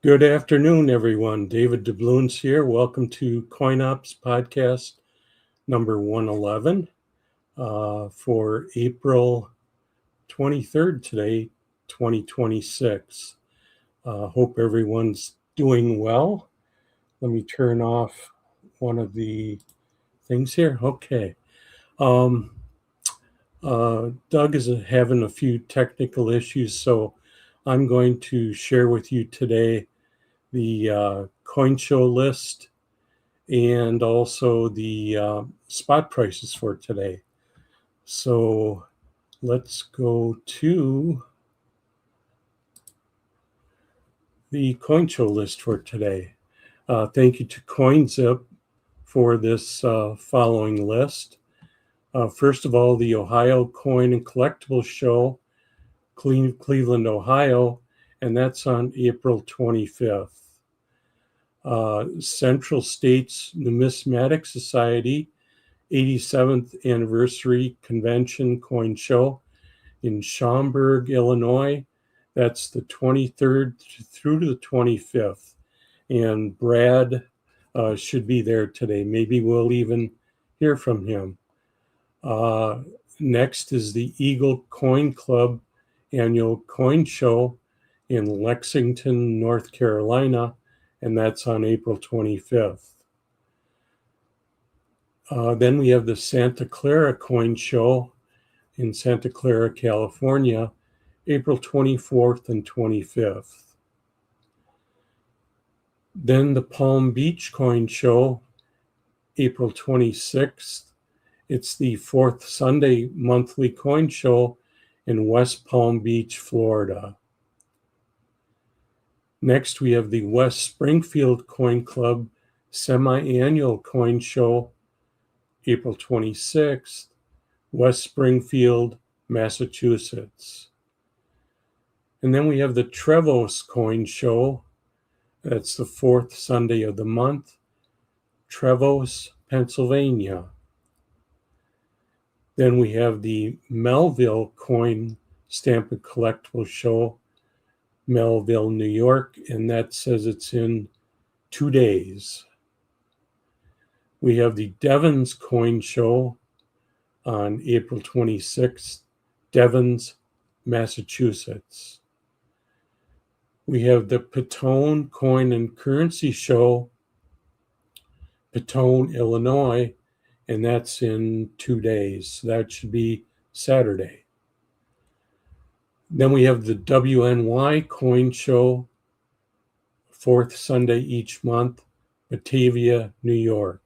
Good afternoon, everyone. David DeBloons here. Welcome to CoinOps podcast number 111 for April 23rd today, 2026. Hope everyone's doing well. Let me turn off one of the things here. Okay. Doug is having a few technical issues, so I'm going to share with you today the coin show list and also the spot prices for today. So let's go to the coin show list for today. Thank you to CoinZip for this following list. First of all, the Ohio Coin and Collectibles Show, Cleveland, Ohio, and that's on April 25th. Central States Numismatic Society 87th Anniversary Convention Coin Show in Schaumburg, Illinois. That's the 23rd through to the 25th. And Brad should be there today. Maybe we'll even hear from him. Next is the Eagle Coin Club Annual Coin Show in Lexington, North Carolina, and that's on April 25th. Then we have the Santa Clara Coin Show in Santa Clara, California, April 24th and 25th. Then the Palm Beach Coin Show, April 26th. It's the fourth Sunday monthly coin show in West Palm Beach, Florida. Next, we have the West Springfield Coin Club Semi-Annual Coin Show, April 26th, West Springfield, Massachusetts. And then we have the Trevose Coin Show. That's the fourth Sunday of the month, Trevose, Pennsylvania. Then we have the Melville Coin Stamp and Collectible Show, Melville, New York, and that says it's in 2 days. We have the Devon's Coin Show on April 26th, Devon's, Massachusetts. We have the Petone Coin and Currency Show, Petone, Illinois, and that's in 2 days. So that should be Saturday. Then we have the WNY Coin Show, fourth Sunday each month, Batavia, New York.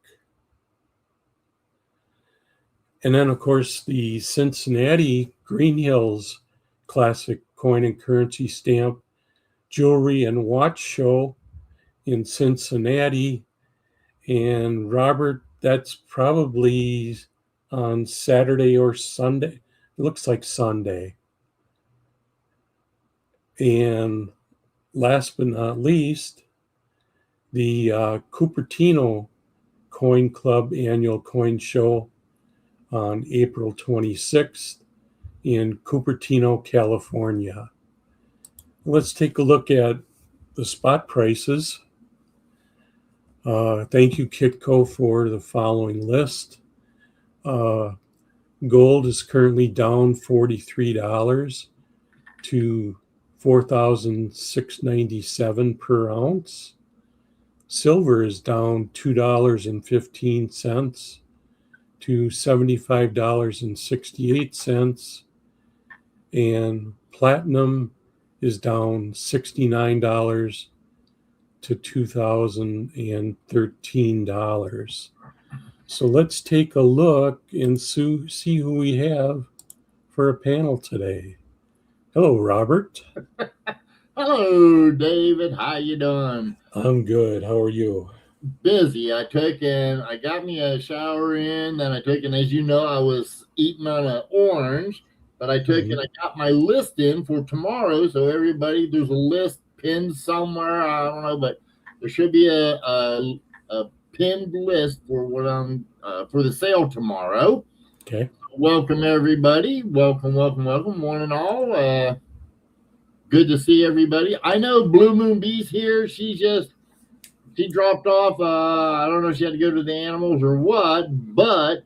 And then, of course, the Cincinnati Green Hills Classic Coin and Currency Stamp, Jewelry and Watch Show in Cincinnati. And Robert, that's probably on Saturday or Sunday. It looks like Sunday. And last but not least, the Cupertino Coin Club Annual Coin Show on April 26th in Cupertino, California. Let's take a look at the spot prices. Thank you, Kitco, for the following list. Gold is currently down $43 to $4,697 per ounce. Silver is down $2.15 to $75.68. And platinum is down $69 to $2,013. So let's take a look and see who we have for a panel today. Hello, Robert. Hello, David. How you doing? I'm good. How are you? Busy. I got me a shower in, then I took, and as you know, I was eating on an orange, but I took and I got my list in for tomorrow. So everybody, there's a list pinned somewhere. I don't know, but there should be a pinned list for what I'm for the sale tomorrow. Okay. Welcome everybody. Welcome, one and all. Good to see everybody. I know Blue Moon Bee's here. She dropped off. I don't know if she had to go to the animals or what, but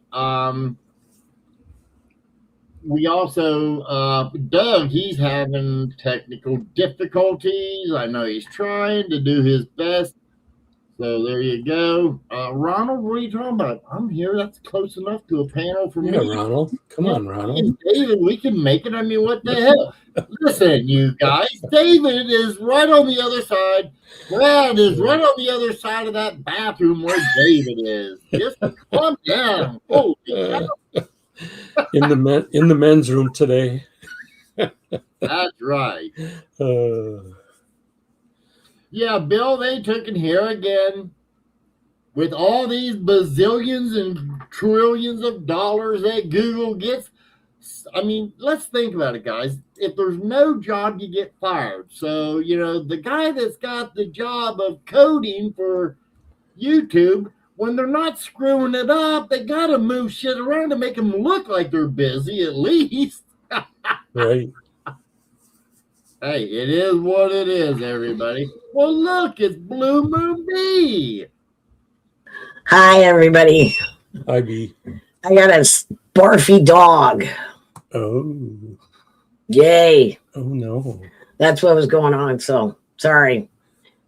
we also Doug, he's having technical difficulties. I know he's trying to do his best. So there you go. Ronald, what are you talking about? I'm here. That's close enough to a panel for me. Ronald. Come on, Ronald. David, we can make it. I mean, what the hell? Listen, you guys. David is right on the other side. Brad is right on the other side of that bathroom where David is. Just calm down. Holy cow. In the men's room today. That's right. Yeah, Bill, they took it here again with all these bazillions and trillions of dollars that Google gets. I mean, let's think about it, guys. If there's no job, you get fired. So, the guy that's got the job of coding for YouTube, when they're not screwing it up, they got to move shit around to make them look like they're busy at least. Right. Hey, it is what it is, everybody. Well, look, it's Blue Moon Bee. Hi, everybody. Hi, B. I got a barfy dog. Oh. Yay. Oh, no. That's what was going on. So, sorry.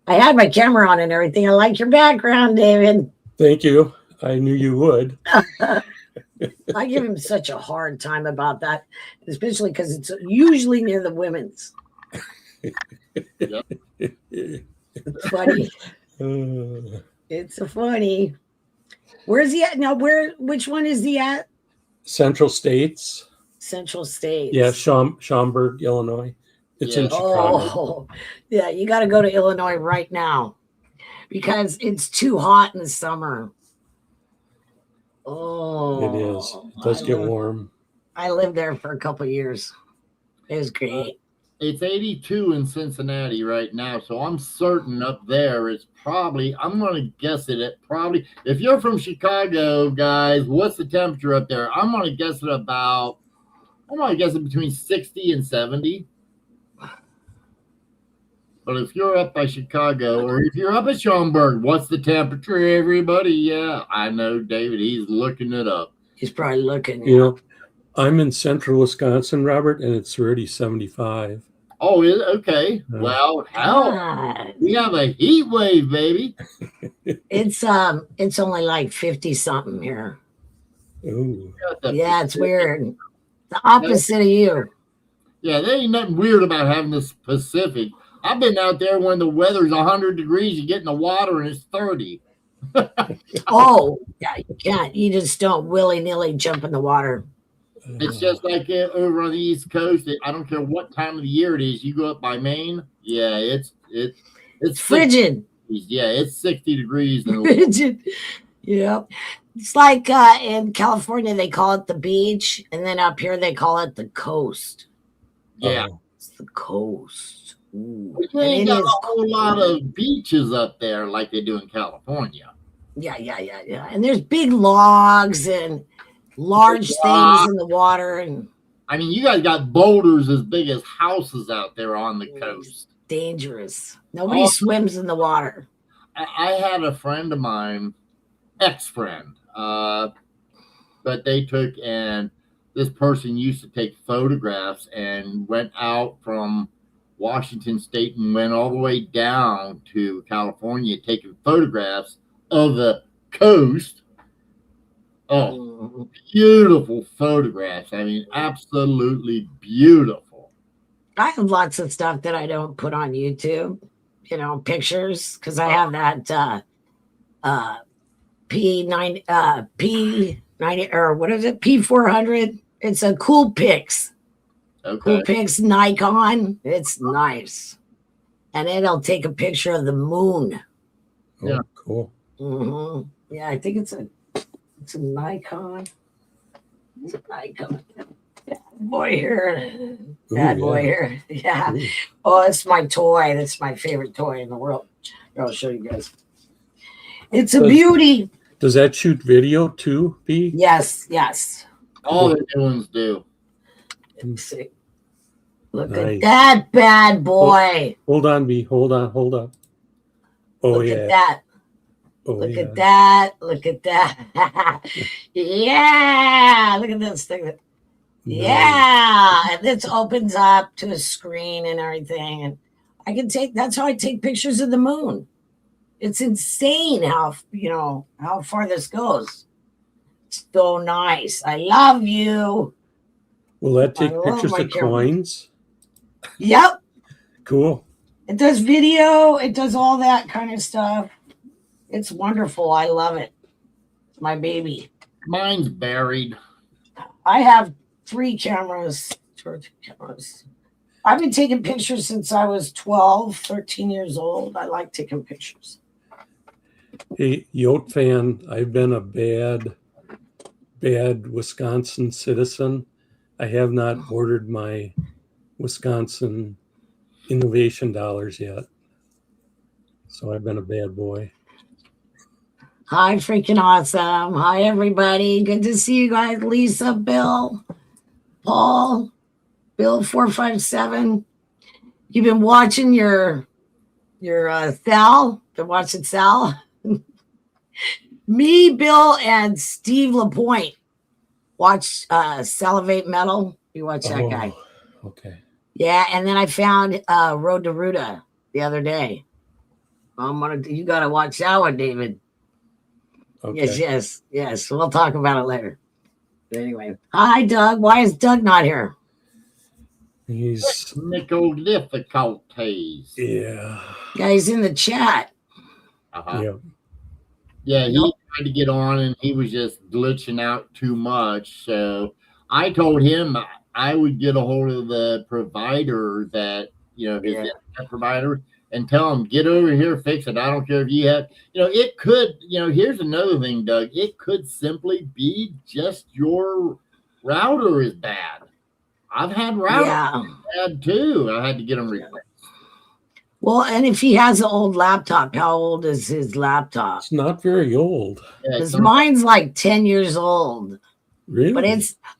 I had my camera on and everything. I like your background, David. Thank you. I knew you would. I give him such a hard time about that, especially because it's usually near the women's. It's funny. It's a funny. Where's he at now? Which one is he at? Central States. Central States. Yeah, Schaumburg, Illinois. It's in Chicago. Oh, yeah. You got to go to Illinois right now because it's too hot in the summer. Oh, It is. It does get warm. I lived there for a couple of years. It was great. It's 82 in Cincinnati right now, so I'm certain up there it's probably, I'm going to guess it probably, if you're from Chicago, guys, what's the temperature up there? I'm going to guess it between 60 and 70. But if you're up by Chicago, or if you're up at Schaumburg, what's the temperature, everybody? Yeah, I know David, he's looking it up. He's probably looking. I'm in central Wisconsin, Robert, and it's already 75. Oh, okay. Well, hell, we have a heat wave, baby. It's only like 50 something here. Ooh. Yeah, it's weird. The opposite of you. Yeah, there ain't nothing weird about having this Pacific. I've been out there when the weather's 100 degrees, you get in the water and it's 30. Oh, yeah, you can't. You just don't willy-nilly jump in the water. It's just like over on the East Coast. I don't care what time of the year it is. You go up by Maine, yeah, it's frigid. Yeah, it's 60 degrees. Frigid. Yeah. It's like in California, they call it the beach, and then up here they call it the coast. Yeah. It's the coast. Ooh. You ain't got a whole lot of beaches up there like they do in California. Yeah. And there's big logs and large things in the water. And I mean, you guys got boulders as big as houses out there on the coast. Dangerous. Nobody swims in the water. I had a friend of mine, ex-friend, but they took, and this person used to take photographs and went out from Washington State and went all the way down to California taking photographs of the coast. Oh, beautiful photographs. I mean, absolutely beautiful. I have lots of stuff that I don't put on YouTube, pictures, because I have that P90 or what is it? P400. It's a Cool Pix. Okay. Cool Pix Nikon. It's nice. And it'll take a picture of the moon. Oh, yeah. Cool. Mm-hmm. Yeah, I think it's a Nikon. It's a Nikon. Bad boy here. Bad boy here. Yeah. Ooh. Oh, it's my toy. That's my favorite toy in the world. I'll show you guys. It's a beauty. Does that shoot video too, B? Yes. All the new ones do. Let me see. Look Nice. at that bad boy. Hold on, B. Hold up. Oh, Look yeah. at that. Oh, Look yeah. at that. Look at that. Yeah. Look at this thing. Nice. Yeah. And this opens up to a screen and everything. And I can that's how I take pictures of the moon. It's insane how far this goes. It's so nice. I love you. Will that I take love pictures my of camera. coins? Yep. Cool. It does video. It does all that kind of stuff. It's wonderful. I love it. It's my baby. Mine's buried. I have 3 cameras. I've been taking pictures since I was 12, 13 years old. I like taking pictures. Hey, Yote fan, I've been a bad Wisconsin citizen. I have not ordered my Wisconsin innovation dollars yet. So I've been a bad boy. Hi, freaking awesome. Hi, everybody. Good to see you guys. Lisa, Bill, Paul, Bill 457. You've been watching your Sal? Been watching Sal? Me, Bill, and Steve LaPointe watch Salivate Metal. You watch that guy. Okay. Yeah, and then I found Road to Ruta the other day. You gotta watch that one, David. Okay. Yes. We'll talk about it later. But anyway. Hi, Doug. Why is Doug not here? He's Technical difficulties. yeah. Yeah, he's in the chat. Yeah. Yeah, he tried to get on and he was just glitching out too much. So I told him I would get a hold of the provider that, his internet provider, and tell him, get over here, fix it. I don't care if you have, it could, here's another thing, Doug. It could simply be just your router is bad. I've had routers bad too. I had to get them replaced. Well, and if he has an old laptop, how old is his laptop? It's not very old. Because mine's like 10 years old. Really? But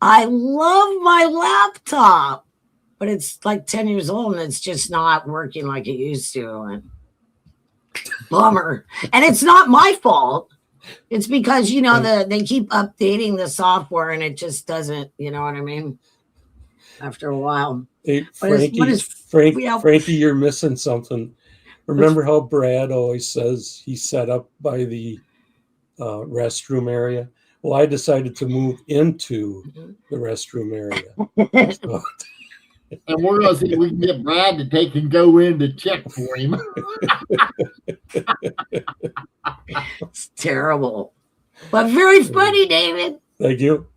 I love my laptop, but it's like 10 years old and it's just not working like it used to. And bummer. And it's not my fault. It's because, they keep updating the software and it just doesn't, you know what I mean? After a while. Hey, Frankie, you're missing something. Remember how Brad always says he's set up by the restroom area? Well, I decided to move into the restroom area. So. And we're going to see if we can get Brad to take and go in to check for him. It's terrible. But very funny, David. Thank you.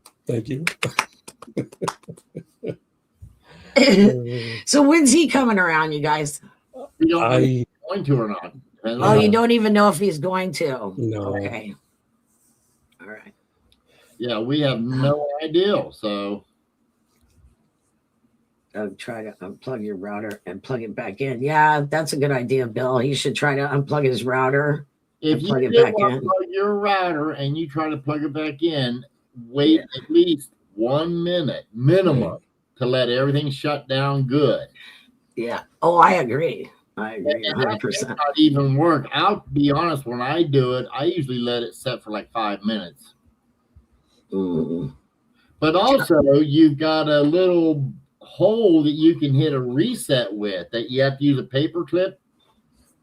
So when's he coming around, you guys? We don't know if he's going to or not. Oh, you don't even know if he's going to? No. Okay. All right. Yeah, we have no idea. So I'll try to unplug your router and plug it back in. Yeah, that's a good idea, Bill. He should try to unplug his router. If you unplug your router and you try to plug it back in, wait at least 1 minute minimum to let everything shut down good. Yeah. Oh, I agree. 100%. That not even work. I'll be honest, when I do it, I usually let it set for like 5 minutes. But also, you've got a little hole that you can hit a reset with that you have to use a paper clip.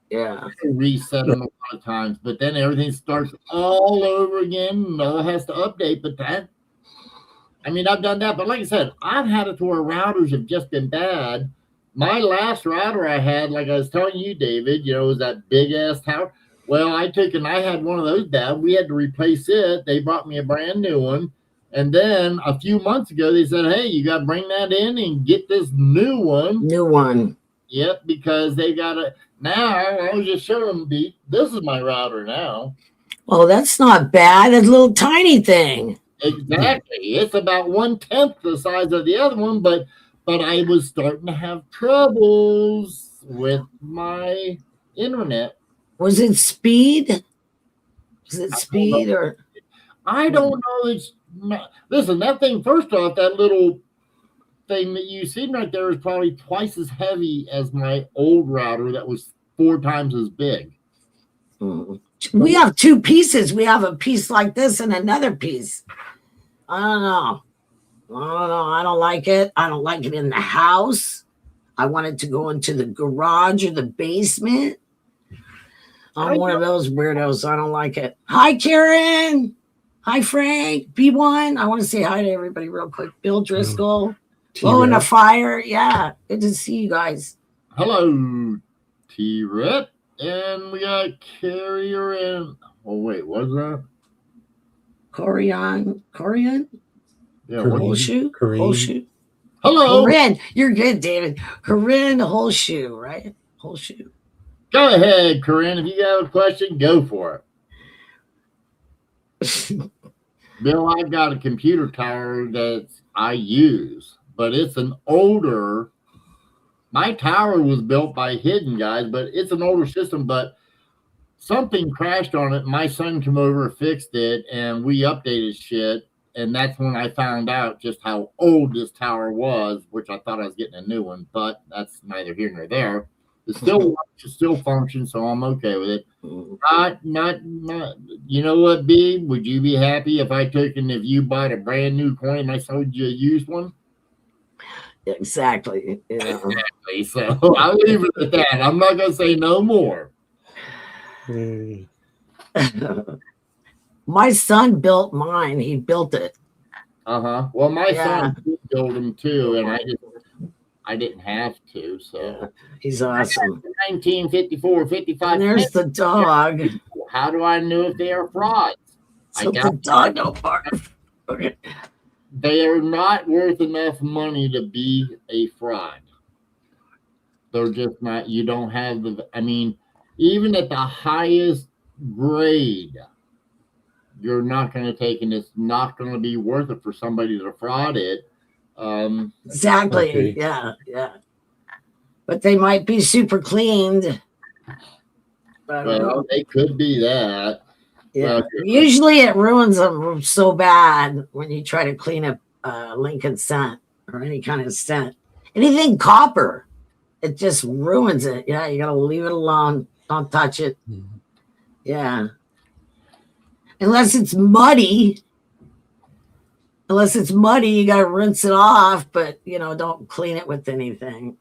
Yeah. Reset them a lot of times, but then everything starts all over again and all has to update. But I've done that. But like I said, I've had it to where routers have just been bad. My last router I had, like I was telling you, David, was that big ass tower. Well, I had one of those bad. We had to replace it. They brought me a brand new one. And then a few months ago, they said, hey, you got to bring that in and get this new one. Yep, because they got it. Now, I was just showing them, this is my router now. Oh, that's not bad. It's a little tiny thing. Exactly. It's about 1/10 the size of the other one, but I was starting to have troubles with my internet. Was it speed? Or? I don't know. Listen, that thing, first off, that little thing that you see right there is probably twice as heavy as my old router that was 4 times as big. We have 2 pieces. We have a piece like this and another piece. I don't know. I don't like it. I don't like it in the house. I want it to go into the garage or the basement. I'm one of those weirdos. I don't like it. Hi, Karen. Hi, Frank. B1. I want to say hi to everybody real quick. Bill Driscoll. Oh, in the fire. Yeah. Good to see you guys. Hello, T-Rip. And we got Carrier and... Oh, wait. What's that? Corian? Yeah, Horseshoe? Hello. Corinne. You're good, David. Corinne Horseshoe, right? Horseshoe. Go ahead, Corinne. If you have a question, go for it. Bill, I've got a computer tower that I use, but it's an older... My tower was built by Hidden, guys, but it's an older system, but something crashed on it. My son came over, fixed it, and we updated shit, and that's when I found out just how old this tower was, which I thought I was getting a new one, but that's neither here nor there. It still works, it still functions, so I'm okay with it. Not. You know what, B? Would you be happy if I took and if you bought a brand new coin and I sold you a used one? Exactly. Yeah. Exactly. So I'll leave it at that. I'm not gonna say no more. My son built mine. He built it. Well, my son built them too, and I didn't have to. So he's awesome. 1954, 55. And there's the dog. How do I know if they are frauds? So the dog don't bark. Okay. They are not worth enough money to be a fraud. They're just not. You don't have the. I mean, even at the highest grade, you're not going to take, and it's not going to be worth it for somebody to fraud it. Exactly. Okay. Yeah. But they might be super cleaned. Well, they could be that. Yeah. Usually it ruins them so bad when you try to clean up Lincoln cent or any kind of cent. Anything copper, it just ruins it. Yeah, you gotta leave it alone. Don't touch it. Yeah. Unless it's muddy. You gotta rinse it off, but don't clean it with anything.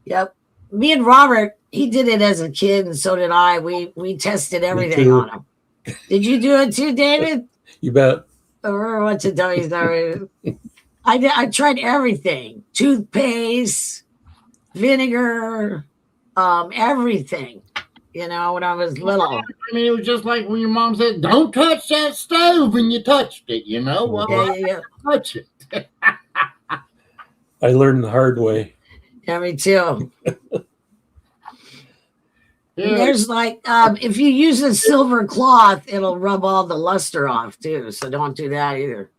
Yep. Me and Robert, he did it as a kid, and so did I. We tested everything on him. Did you do it too, David? You bet. Or what to tell you? I tried everything: toothpaste, vinegar, everything. When I was little. I mean, it was just like when your mom said, "Don't touch that stove," and you touched it. Well, touch it. I learned the hard way. Yeah, me too. There's if you use a silver cloth, it'll rub all the luster off too. So don't do that either.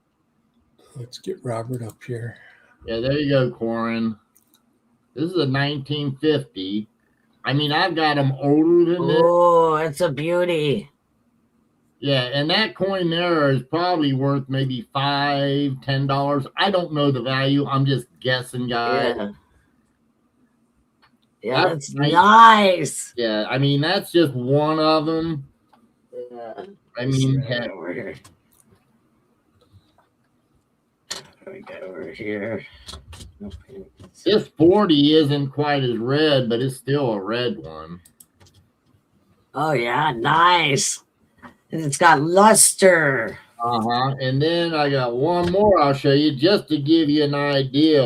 Let's get Robert up here. Yeah, there you go, Corin. This is a 1950. I mean, I've got them older than this. Oh, it's a beauty. Yeah, and that coin there is probably worth maybe $5, $10. I don't know the value. I'm just guessing, guys. Yeah, that's nice. Yeah, I mean, that's just one of them. Yeah. I mean, over here. This 40 isn't quite as red, but it's still a red one. Oh, yeah, nice. And it's got luster. And then I got one more I'll show you just to give you an idea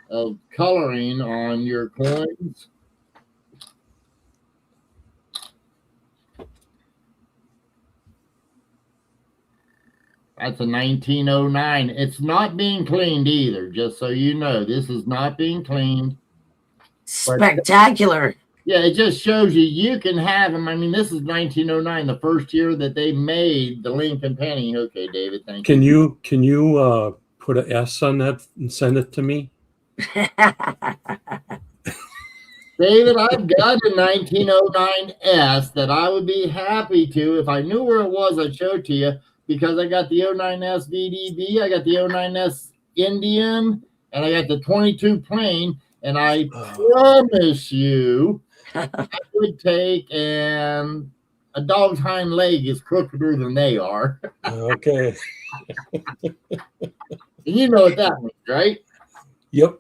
of coloring on your coins. That's a 1909. It's not being cleaned either, just so you know. This is not being cleaned. Spectacular. Yeah, it just shows you can have them. I mean, this is 1909, the first year that they made the Lincoln penny. Okay, David, thank you. Can you put an S on that and send it to me? David, I've got a 1909S that I would be happy to. If I knew where it was, I'd show it to you, because I got the 09S VDB, I got the 09S Indian, and I got the 22 plain. And I promise you, I would take and a dog's hind leg is crookeder than they are. Okay. You know what that means, right? Yep.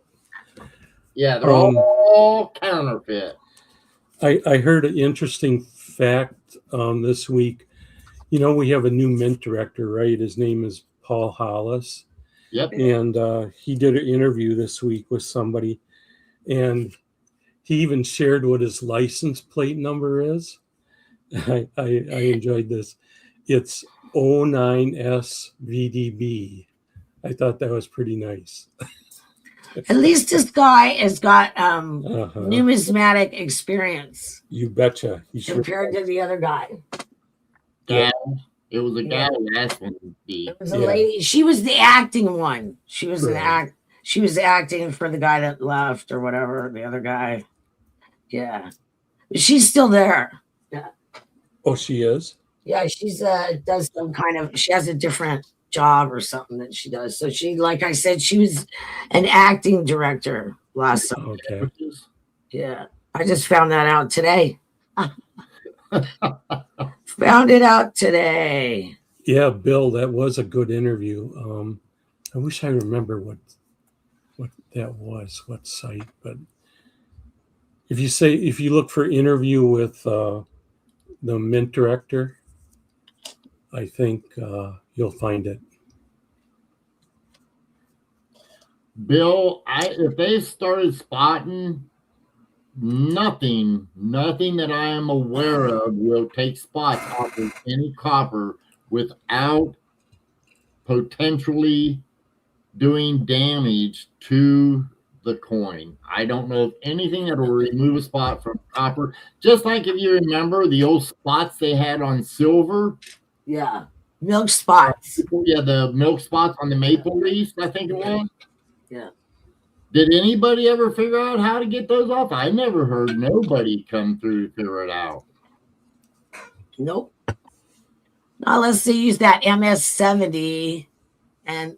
Yeah, they're all counterfeit. I heard an interesting fact this week. You know, we have a new mint director, right? His name is Paul Hollis. Yep. And he did an interview this week with somebody, and he even shared what his license plate number is. I enjoyed this. It's 09SVDB. I thought that was pretty nice. At least this guy has got numismatic experience. You betcha. Compared to the other guy. Yeah, it was a guy last one. It was a lady. She was the acting one. She was She was acting for the guy that left or whatever. The other guy. Yeah, she's still there. Yeah. Oh, she is. Yeah, she's does some kind of. She has a different job or something that she does. So she, like I said, she was an acting director last summer. Okay. Yeah, I just found that out today. Found it out today. Yeah, Bill, that was a good interview. I wish I remember what that was, what site, but if you look for interview with the mint director, I think you'll find it. Bill, if they started spotting, nothing that I am aware of will take spots off of any copper without potentially doing damage to the coin. I don't know of anything that will remove a spot from copper. Just like if you remember the old spots they had on silver. Yeah, milk spots. Yeah, the milk spots on the maple leaves, I think it was. Yeah. Did anybody ever figure out how to get those off? I never heard nobody come through to figure it out. Nope. Unless they use that MS-70, and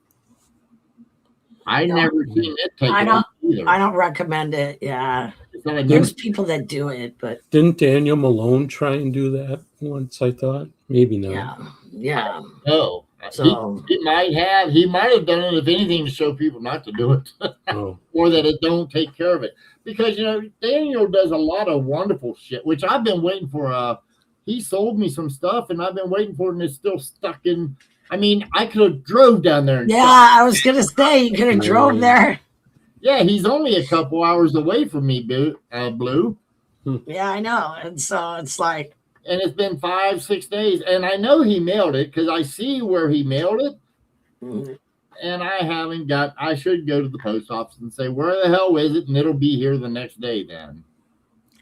I never seen it take off either. I don't recommend it. Yeah, there's people that do it, but didn't Daniel Malone try and do that once? I thought maybe not. Yeah. No. So he might have done it, if anything, to show people not to do it, or that it don't take care of it. Because Daniel does a lot of wonderful shit, which I've been waiting for. He sold me some stuff, and I've been waiting for it, and it's still stuck in. I mean, I could have drove down there. I was gonna say you could have drove there. Yeah, he's only a couple hours away from me, Blue. Yeah, I know, and so it's like. And it's been 5-6 days, and I know he mailed it because I see where he mailed it. Mm-hmm. And I should go to the post office and say, where the hell is it? And it'll be here the next day then.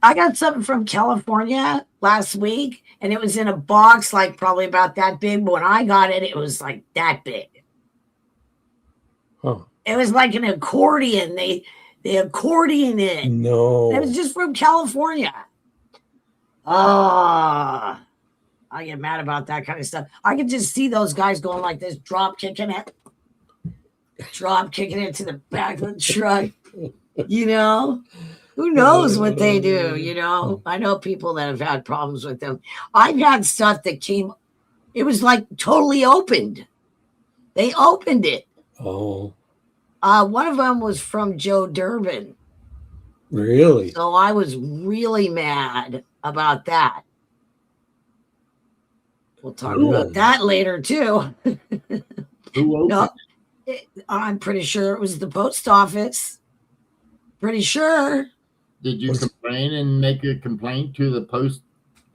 I got something from California last week, and it was in a box like probably about that big. But when I got it, it was like that big. Huh. It was like an accordion. They accordion it. No. It was just from California. I get mad about that kind of stuff. I can just see those guys going like this, drop kicking it to the back of the truck. Who knows what they do? I know people that have had problems with them. I've had stuff that came, it was like totally opened. They opened it. Oh. One of them was from Joe Durbin. Really? So I was really mad about that. We'll talk about that later too. No, I'm pretty sure it was the post office. Pretty sure. Did you complain and make a complaint to the post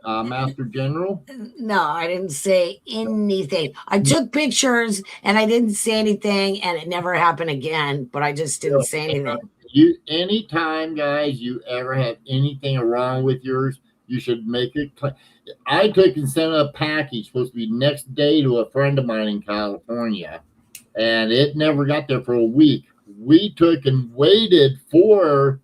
master general? No, I didn't say anything. I took pictures and I didn't say anything, and it never happened again. But I just didn't say anything. Anytime, guys, you ever have anything wrong with yours, you should make it. I took and sent a package supposed to be next day to a friend of mine in California, and it never got there for a week. We took and waited for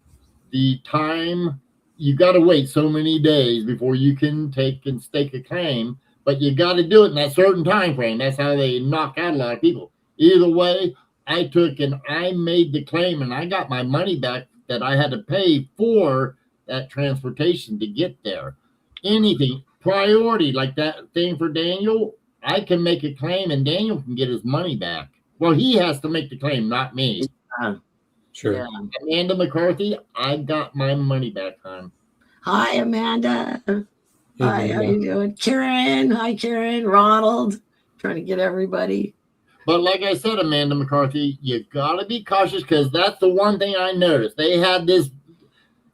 the time. You got to wait so many days before you can take and stake a claim, but you got to do it in that certain time frame. That's how they knock out a lot of people. Either way, I took and I made the claim and I got my money back that I had to pay for that transportation to get there. Anything priority like that thing for Daniel, I can make a claim and Daniel can get his money back. Well, he has to make the claim, not me. Sure. Yeah. Amanda McCarthy, I got my money back, hon. Hi, Amanda. Hey, Hi, how Amanda. you doing? Karen. Hi, Karen. Ronald. Trying to get everybody. But like I said, Amanda McCarthy, you got to be cautious because that's the one thing I noticed. They had this,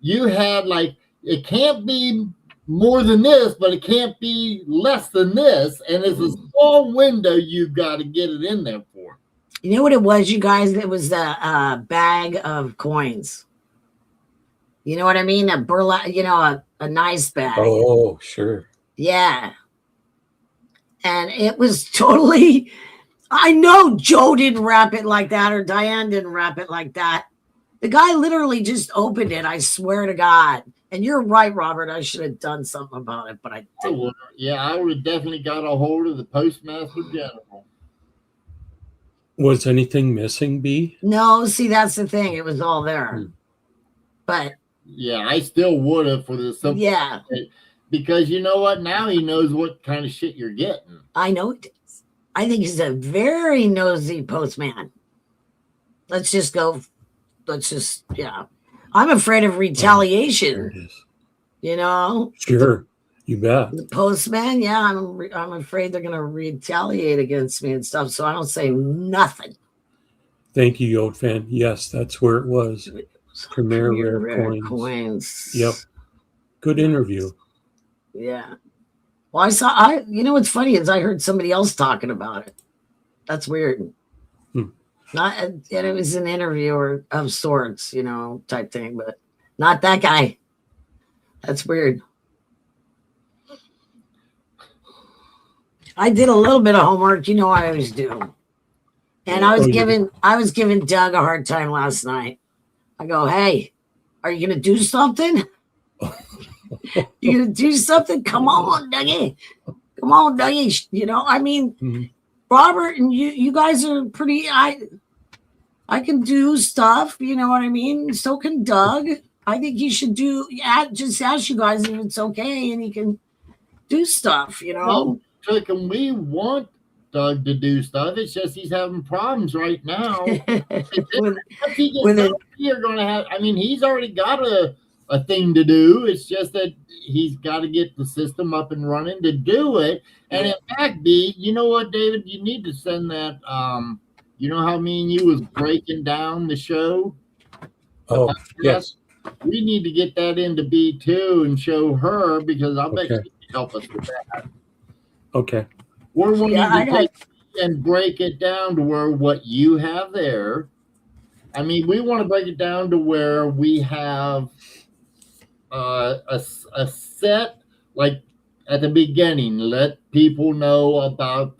you had like, it can't be more than this, but it can't be less than this. And it's a small window you've got to get it in there for. You know what it was, you guys? It was a bag of coins. You know what I mean? A burlap, a nice bag. Oh, sure. Yeah. And it was totally, I know Joe didn't wrap it like that or Diane didn't wrap it like that. The guy literally just opened it. I swear to God. And you're right, Robert. I should have done something about it, but I didn't. I would have definitely got a hold of the Postmaster General. Was anything missing, B? No, see, that's the thing. It was all there. But yeah, I still would have for the simple. Yeah. Because you know what? Now he knows what kind of shit you're getting. I know it is. I think he's a very nosy postman. Yeah. I'm afraid of retaliation. There it is. You know? Sure. You bet. The postman, yeah, I'm afraid they're going to retaliate against me and stuff, so I don't say nothing. Thank you, Yote Fan. Yes, that's where it was. Premier Rare Coins. Yep. Good interview. Yeah. Well, what's funny is I heard somebody else talking about it. That's weird. And it was an interview of sorts, type thing, but not that guy. That's weird. I did a little bit of homework, I always do. And I was giving Doug a hard time last night. I go, hey, are you gonna do something? You gonna do something? Come on, Dougie. Come on, Dougie. Robert and you guys are pretty. I can do stuff. You know what I mean? So can Doug. I think he should just ask you guys if it's okay, and he can do stuff. Well, and we want Doug to do stuff. It's just he's having problems right now. You're going to have. He's already got a thing to do. It's just that he's got to get the system up and running to do it. And in fact, B, you know what, David? You need to send that. You know how me and you was breaking down the show? Oh, yes. We need to get that into B too and show her because I'll bet she can help us with that. Okay. We're wanting to take and break it down to where what you have there. We want to break it down to where we have a set, like at the beginning, let people know about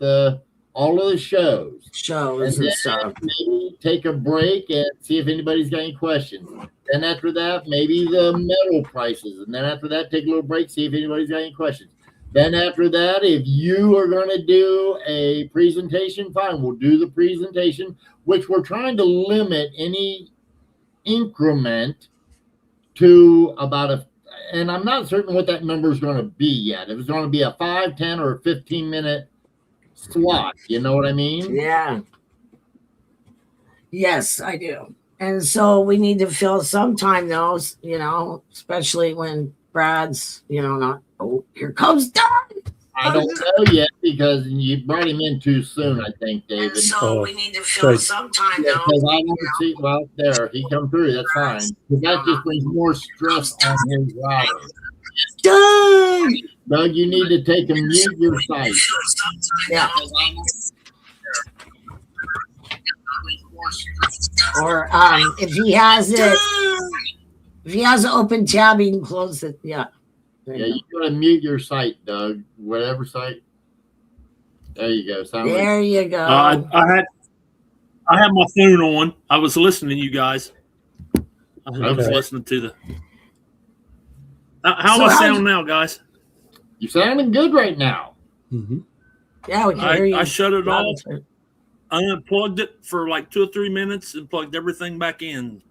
all of the shows and stuff. Maybe take a break and see if anybody's got any questions. Then after that, maybe the metal prices. And then after that, take a little break, see if anybody's got any questions. Then after that, if you are going to do a presentation, fine, we'll do the presentation, which we're trying to limit any increment to about and I'm not certain what that number is going to be yet. If it's going to be a 5, 10, or 15-minute slot, you know what I mean? Yeah. Yes, I do. And so we need to fill some time, though, especially when Brad's, not, here comes Doug. I don't know yet because you brought him in too soon, I think, David. And so we need to fill some time, though. Because I want to see, well, there, he come through, that's fine. Because that just brings more stress on his router. Doug, you need to take and mute your site. Yeah. Or if he has an open tab, he can close it. Yeah. You gotta mute your site, Doug. Whatever site. There you go. You go. I had my phone on. I was listening to you guys. I was listening to the. How am I sound now, guys? You're sounding good right now. Mm-hmm. Yeah, we can hear you. I shut it off. unplugged it for like 2 or 3 minutes and plugged everything back in.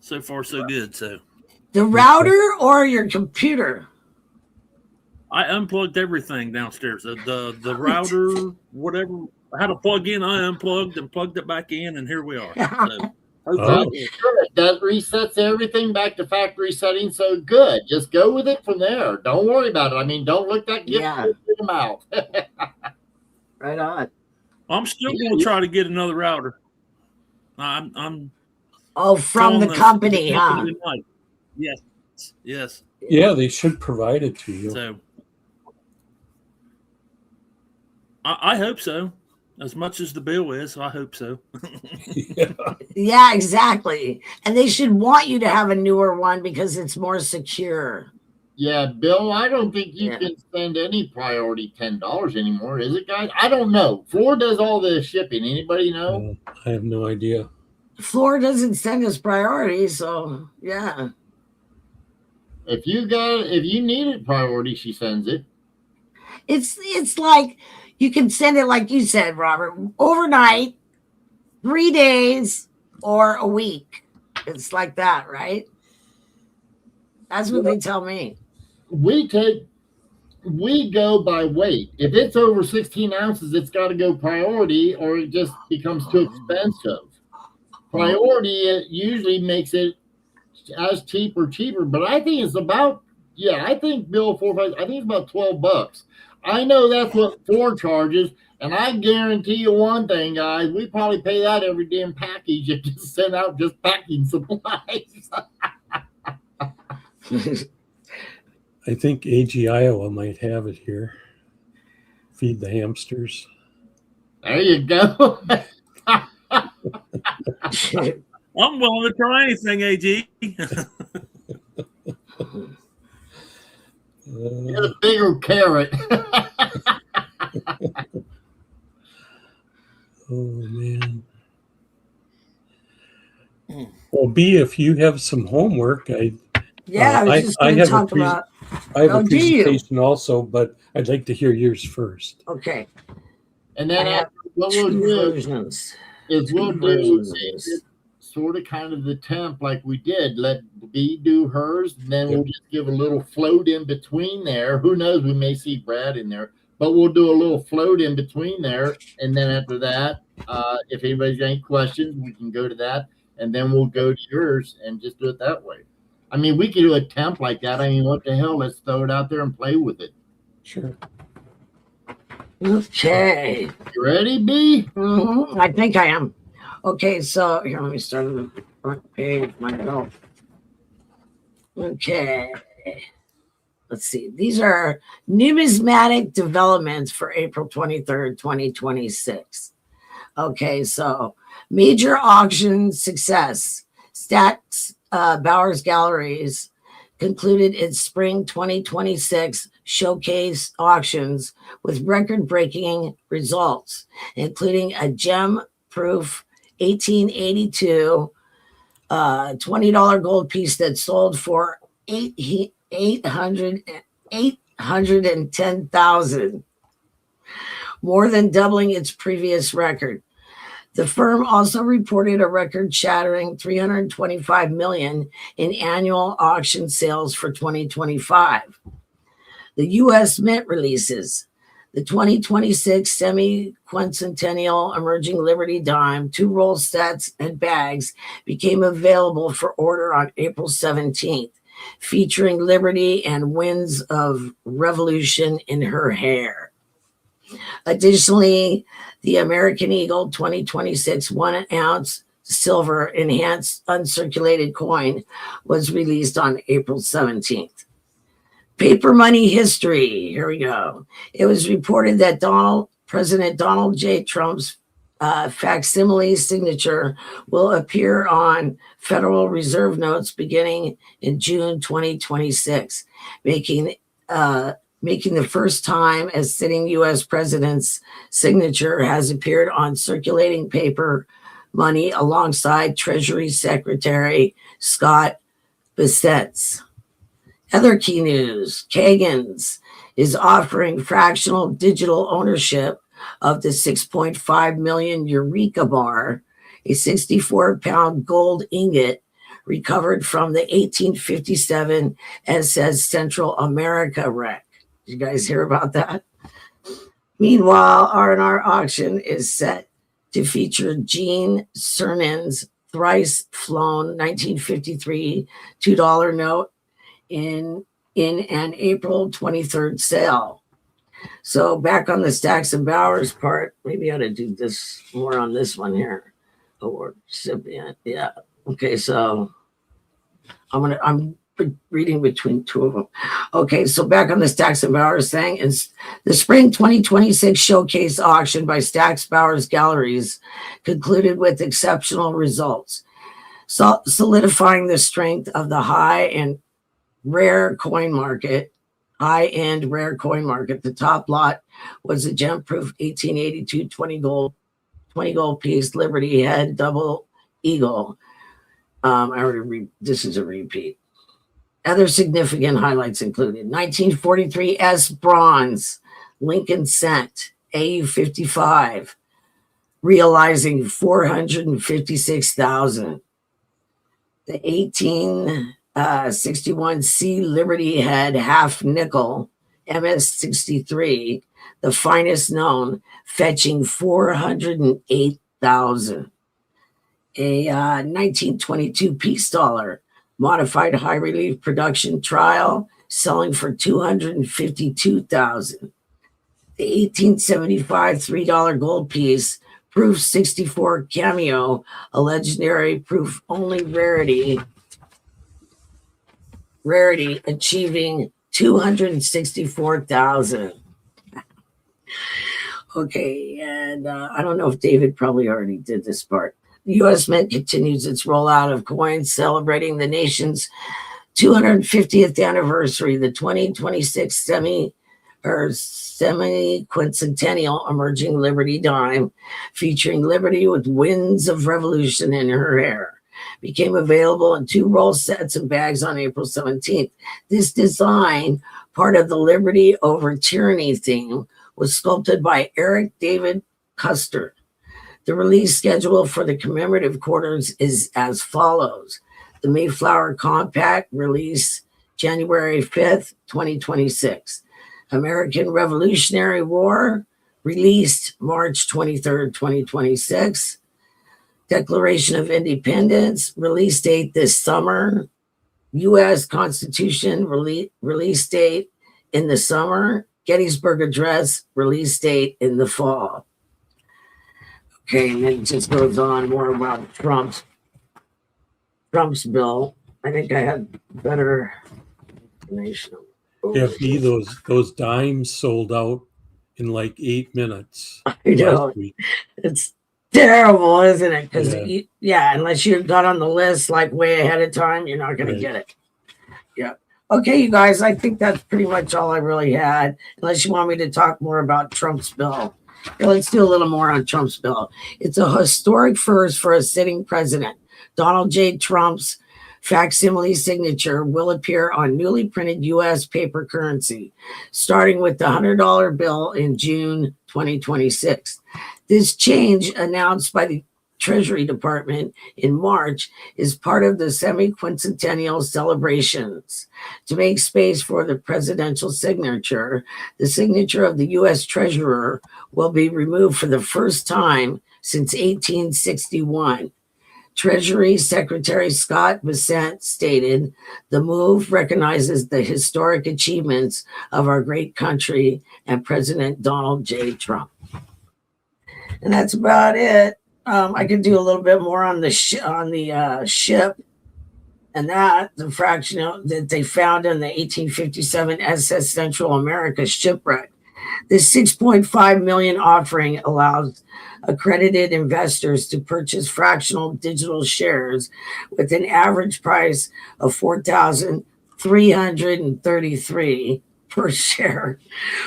So far, so good. So The router or your computer? I unplugged everything downstairs. The router, whatever I had to plug in, I unplugged and plugged it back in, and here we are. So, Oh. Good. That resets everything back to factory settings. So good. Just go with it from there. Don't worry about it. I mean, don't look that gift Yeah. in the mouth. Right on. I'm still going to try to get another router. I'm Oh, from the calling company, huh? tonight. Yes, yes. Yeah, they should provide it to you. So I hope so. As much as the bill is, I hope so. Yeah. Yeah, exactly. And they should want you to have a newer one because it's more secure. Yeah, Bill, I don't think you Yeah. can spend any priority $10 anymore, is it, guys? I don't know. Floor does all the shipping. Anybody know? I have no idea. Floor doesn't send us priority, so yeah. If you need it priority, she sends it. It's like you can send it like you said, Robert, overnight, 3 days, or a week. It's like that, right? That's what they tell me. We go by weight. If it's over 16 ounces, it's got to go priority, or it just becomes too expensive. Priority usually makes it as cheaper, but I think it's about, I think Bill 4 I think it's about $12. I know that's what Floor charges, and I guarantee you one thing, guys, we probably pay that every damn package if you send out just packing supplies. I think AG Iowa might have it here. Feed the hamsters. There you go. I'm willing to try anything, AG. Get a bigger carrot. Oh, man. Well, B, if you have some homework, I was just going to talk about. I have a do you? presentation also, but I'd like to hear yours first. Okay. And then I have what we'll two do versions. is we'll Two do versions of this. sort of kind of the temp like we did. Let B do hers, and then we'll just give a little float in between there. Who knows? We may see Brad in there, but we'll do a little float in between there. And then after that, if anybody's got any questions, we can go to that, and then we'll go to yours and just do it that way. I mean, we could do a temp like that. I mean, what the hell? Let's throw it out there and play with it. Sure. Okay. You ready, B? Mm-hmm. I think I am. Okay, so here, let me start on the front page. My note. Okay. Let's see. These are numismatic developments for April 23rd, 2026. Okay, so major auction success. Stax Bowers Galleries concluded its spring 2026 showcase auctions with record-breaking results, including a gem-proof 1882 $20 gold piece that sold for $810,000, more than doubling its previous record. The firm also reported a record-shattering $325 million in annual auction sales for 2025. The U.S. Mint releases the 2026 semi-quincentennial Emerging Liberty Dime, 2-roll sets and bags became available for order on April 17th, featuring Liberty and winds of revolution in her hair. Additionally, the American Eagle 2026 1-ounce silver enhanced uncirculated coin was released on April 17th. Paper money history. Here we go. It was reported that President Donald J. Trump's facsimile signature will appear on Federal Reserve notes beginning in June 2026, making the first time a sitting U.S. president's signature has appeared on circulating paper money alongside Treasury Secretary Scott Bessett's. Other key news, Kagan's is offering fractional digital ownership of the 6.5 million Eureka bar, a 64-pound gold ingot recovered from the 1857 SS Central America wreck. Did you guys hear about that? Meanwhile, R&R auction is set to feature Gene Cernan's thrice flown 1953 $2 note in an April 23rd sale. So back on the Stacks and Bowers part, maybe I ought to do this more on this one here. Or recipient, yeah. Okay, so I'm reading between two of them. Okay, so back on the Stacks and Bowers thing, is the spring 2026 showcase auction by Stacks Bowers Galleries concluded with exceptional results, solidifying the strength of the high-end rare coin market. The top lot was a gem-proof 1882 20 gold piece Liberty Head double eagle. This is a repeat. Other significant highlights included 1943 S bronze Lincoln cent AU 55, realizing 456,000. The 1861 C Liberty Head half nickel MS 63, the finest known, fetching 408,000. A 1922 peace dollar modified high relief production trial selling for 252,000. The 1875 $3 gold piece proof 64 cameo, a legendary proof only rarity achieving 264,000. Okay, and I don't know if David probably already did this part. The U.S. Mint continues its rollout of coins celebrating the nation's 250th anniversary. The 2026 semi-quincentennial emerging Liberty dime, featuring Liberty with winds of revolution in her hair, became available in 2 roll sets and bags on April 17th. This design, part of the Liberty over Tyranny theme, was sculpted by Eric David Custer. The release schedule for the commemorative quarters is as follows. The Mayflower Compact release January 5th, 2026. American Revolutionary War released March 23rd, 2026. Declaration of Independence release date this summer. U.S. Constitution release date in the summer. Gettysburg Address release date in the fall. Okay, and then it just goes on more about Trump's bill. I think I had better information. Yeah, those dimes sold out in like 8 minutes. I know. It's terrible, isn't it? Because unless you got on the list like way ahead of time, you're not going to get it. Yeah. Okay, you guys, I think that's pretty much all I really had. Unless you want me to talk more about Trump's bill. Here, let's do a little more on Trump's bill. It's a historic first for a sitting president. Donald J. Trump's facsimile signature will appear on newly printed U.S. paper currency, starting with the $100 bill in June 2026. This change, announced by the Treasury Department in March, is part of the semi-quincentennial celebrations. To make space for the presidential signature, the signature of the U.S. Treasurer will be removed for the first time since 1861. Treasury Secretary Scott Bessent stated, "The move recognizes the historic achievements of our great country and President Donald J. Trump." And that's about it. I could do a little bit more on the ship, and that the fraction that they found in the 1857 SS Central America shipwreck. This 6.5 million offering allows accredited investors to purchase fractional digital shares with an average price of $4,333 per share.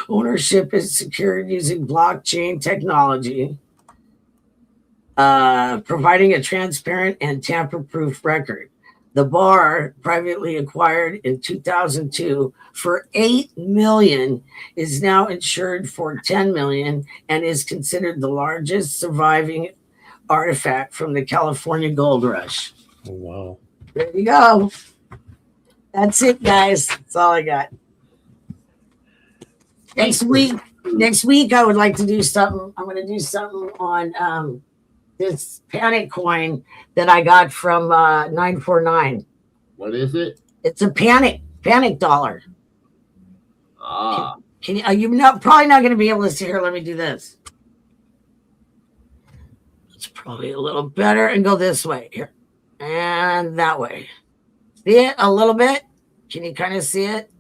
Ownership is secured using blockchain technology, providing a transparent and tamper-proof record. The bar, privately acquired in 2002 for $8 million, is now insured for $10 million and is considered the largest surviving artifact from the California gold rush. Oh, wow. There you go. That's it, guys. That's all I got. Next week, I would like to do something. I'm going to do something on this panic coin that I got from 949. What is it? It's a panic dollar. Ah, Can you? You're probably not going to be able to see here. Let me do this. It's probably a little better, and go this way here, and that way. See it a little bit? Can you kind of see it?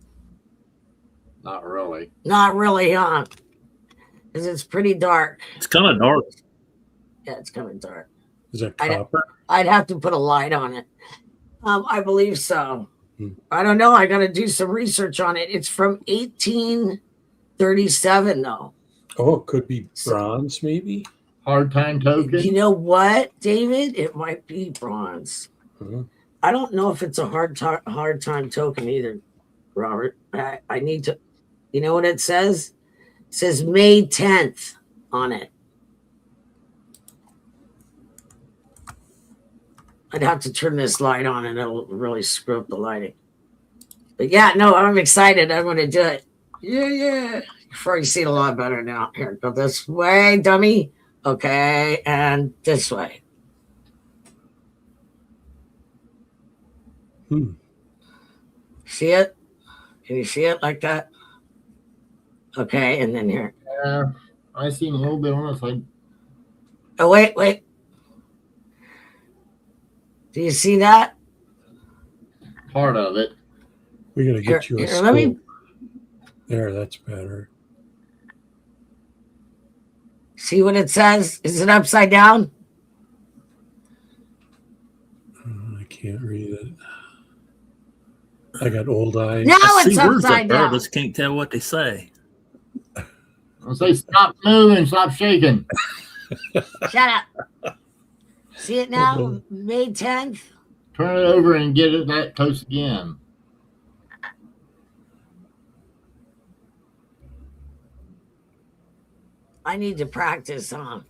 not really. Not really, huh? Because it's pretty dark. It's kind of dark. Yeah, it's kind of dark. Is that copper? I'd have to put a light on it. I believe so. I don't know. I got to do some research on it. It's from 1837, though. Oh, it could be bronze, maybe? Hard time token. You know what, David? It might be bronze. Uh-huh. I don't know if it's a hard time token either, Robert. I need to. You know what it says? It says May 10th on it. I'd have to turn this light on and it'll really screw up the lighting. But yeah, no, I'm excited. I'm going to do it. Yeah. Before you see it a lot better now. Here, go this way, dummy. Okay, and this way. See it? Can you see it like that? Okay, and then here. Yeah, I seen a little bit on the side. Oh, wait. Do you see that? Part of it. We got to get you a scope. Let me. There, that's better. See what it says? Is it upside down? I can't read it. I got old eyes. Now I it's see words upside up there, down. just can't tell what they say. I'll say stop moving, stop shaking. Shut up. See it now? May 10th? Turn it over and get it that close again. I need to practice, huh?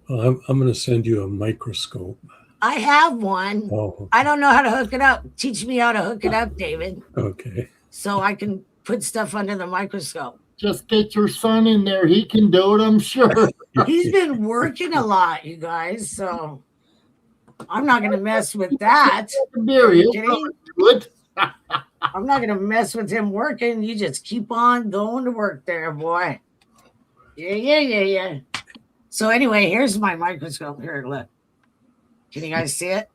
Well, I'm going to send you a microscope. I have one. Oh, I don't know how to hook it up. Teach me how to hook it up, David, okay. so I can put stuff under the microscope. Just get your son in there. He can do it, I'm sure. He's been working a lot, you guys, so I'm not going to mess with that. Beer, he'll Okay. probably do it. I'm not going to mess with him working. You just keep on going to work there, boy. Yeah. So anyway, here's my microscope. Here, look. Can you guys see it?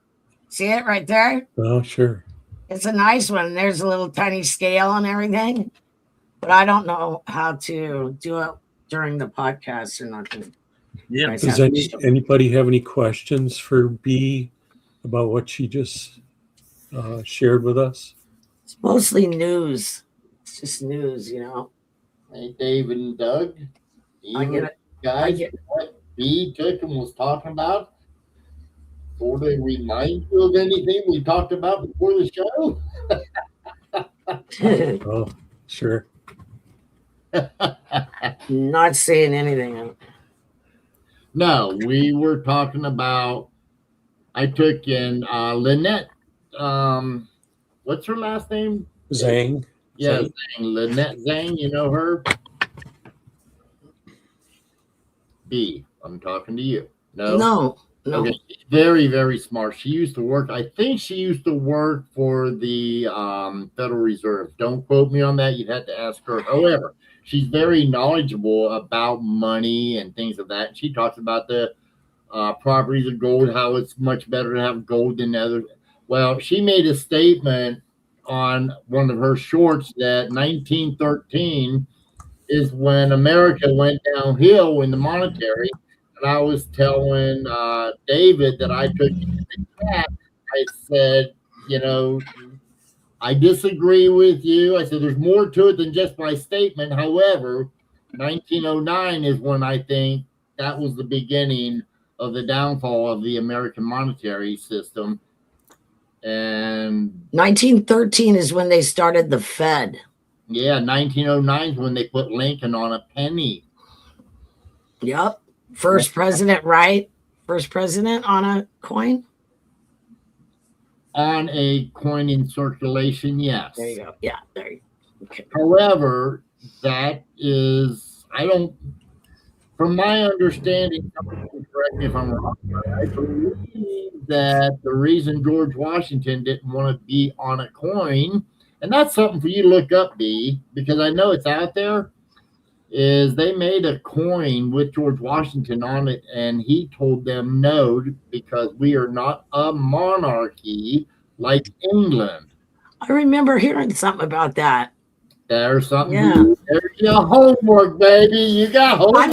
See it right there? Oh, sure. It's a nice one. There's a little tiny scale and everything. But I don't know how to do it during the podcast or nothing. Yeah. Does anybody have any questions for B about what she just shared with us? It's mostly news. It's just news, you know. Hey, David and Doug. I get it. Guys, what B took and was talking about? Sort of remind you of anything we talked about before the show? Oh, sure. Not saying anything. No, we were talking about, I took in Lynette, what's her last name? Zhang. Yeah, Zhang. Zhang. Lynette Zhang, you know her? B, I'm talking to you. No. Okay. Very, very smart. She used to work, I think she used to work for the Federal Reserve. Don't quote me on that. You'd have to ask her. However, she's very knowledgeable about money and things of that. She talks about the properties of gold, how it's much better to have gold than others. Well, she made a statement on one of her shorts that 1913 is when America went downhill in the monetary. And I was telling David that I took in the chat. I said, I disagree with you. I said, there's more to it than just my statement. However, 1909 is when I think that was the beginning of the downfall of the American monetary system. And 1913 is when they started the Fed. yeah, 1909 is when they put Lincoln on a penny. Yep. First president, right? First president on a coin? On a coin in circulation, yes. There you go. Yeah, there you go. Okay. However, that is, from my understanding, correct me if I'm wrong, I believe that the reason George Washington didn't want to be on a coin, and that's something for you to look up, B, because I know it's out there, is they made a coin with George Washington on it, and he told them no, because we are not a monarchy like England. I remember hearing something about that. There's something. Yeah. There's your homework, baby. You got homework.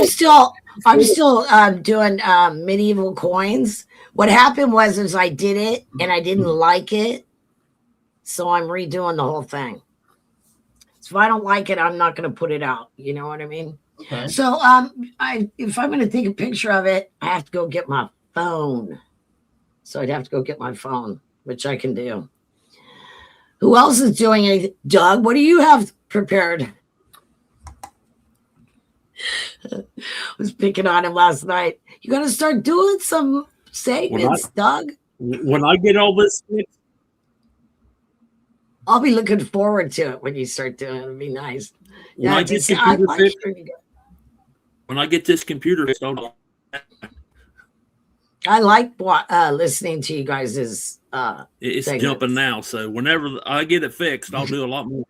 I'm still doing medieval coins. What happened was I did it and I didn't like it, so I'm redoing the whole thing. So if I don't like it, I'm not going to put it out. You know what I mean? Okay. So if I'm going to take a picture of it, I have to go get my phone. So I'd have to go get my phone, which I can do. Who else is doing anything? Doug, what do you have prepared? I was picking on him last night. You got to start doing some segments, Doug. When I get all this fixed, I'll be looking forward to it when you start doing it. It'll be nice. when I get this computer fixed, I like listening to you guys' it's segments. jumping now. So whenever I get it fixed, I'll do a lot more.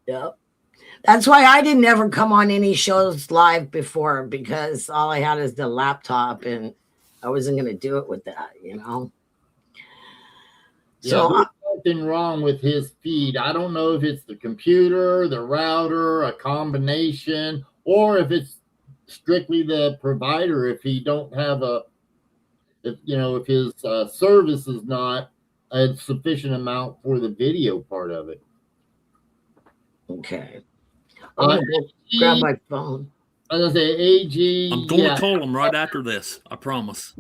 Yep. That's why I didn't ever come on any shows live before, because all I had is the laptop and I wasn't going to do it with that, you know? Yeah, So there's something wrong with his feed. I don't know if it's the computer, the router, a combination, or if it's strictly the provider. If he don't have if his service is not a sufficient amount for the video part of it. okay. I'm going to grab my phone. I was going to say AG. I'm going to call him right after this. I promise.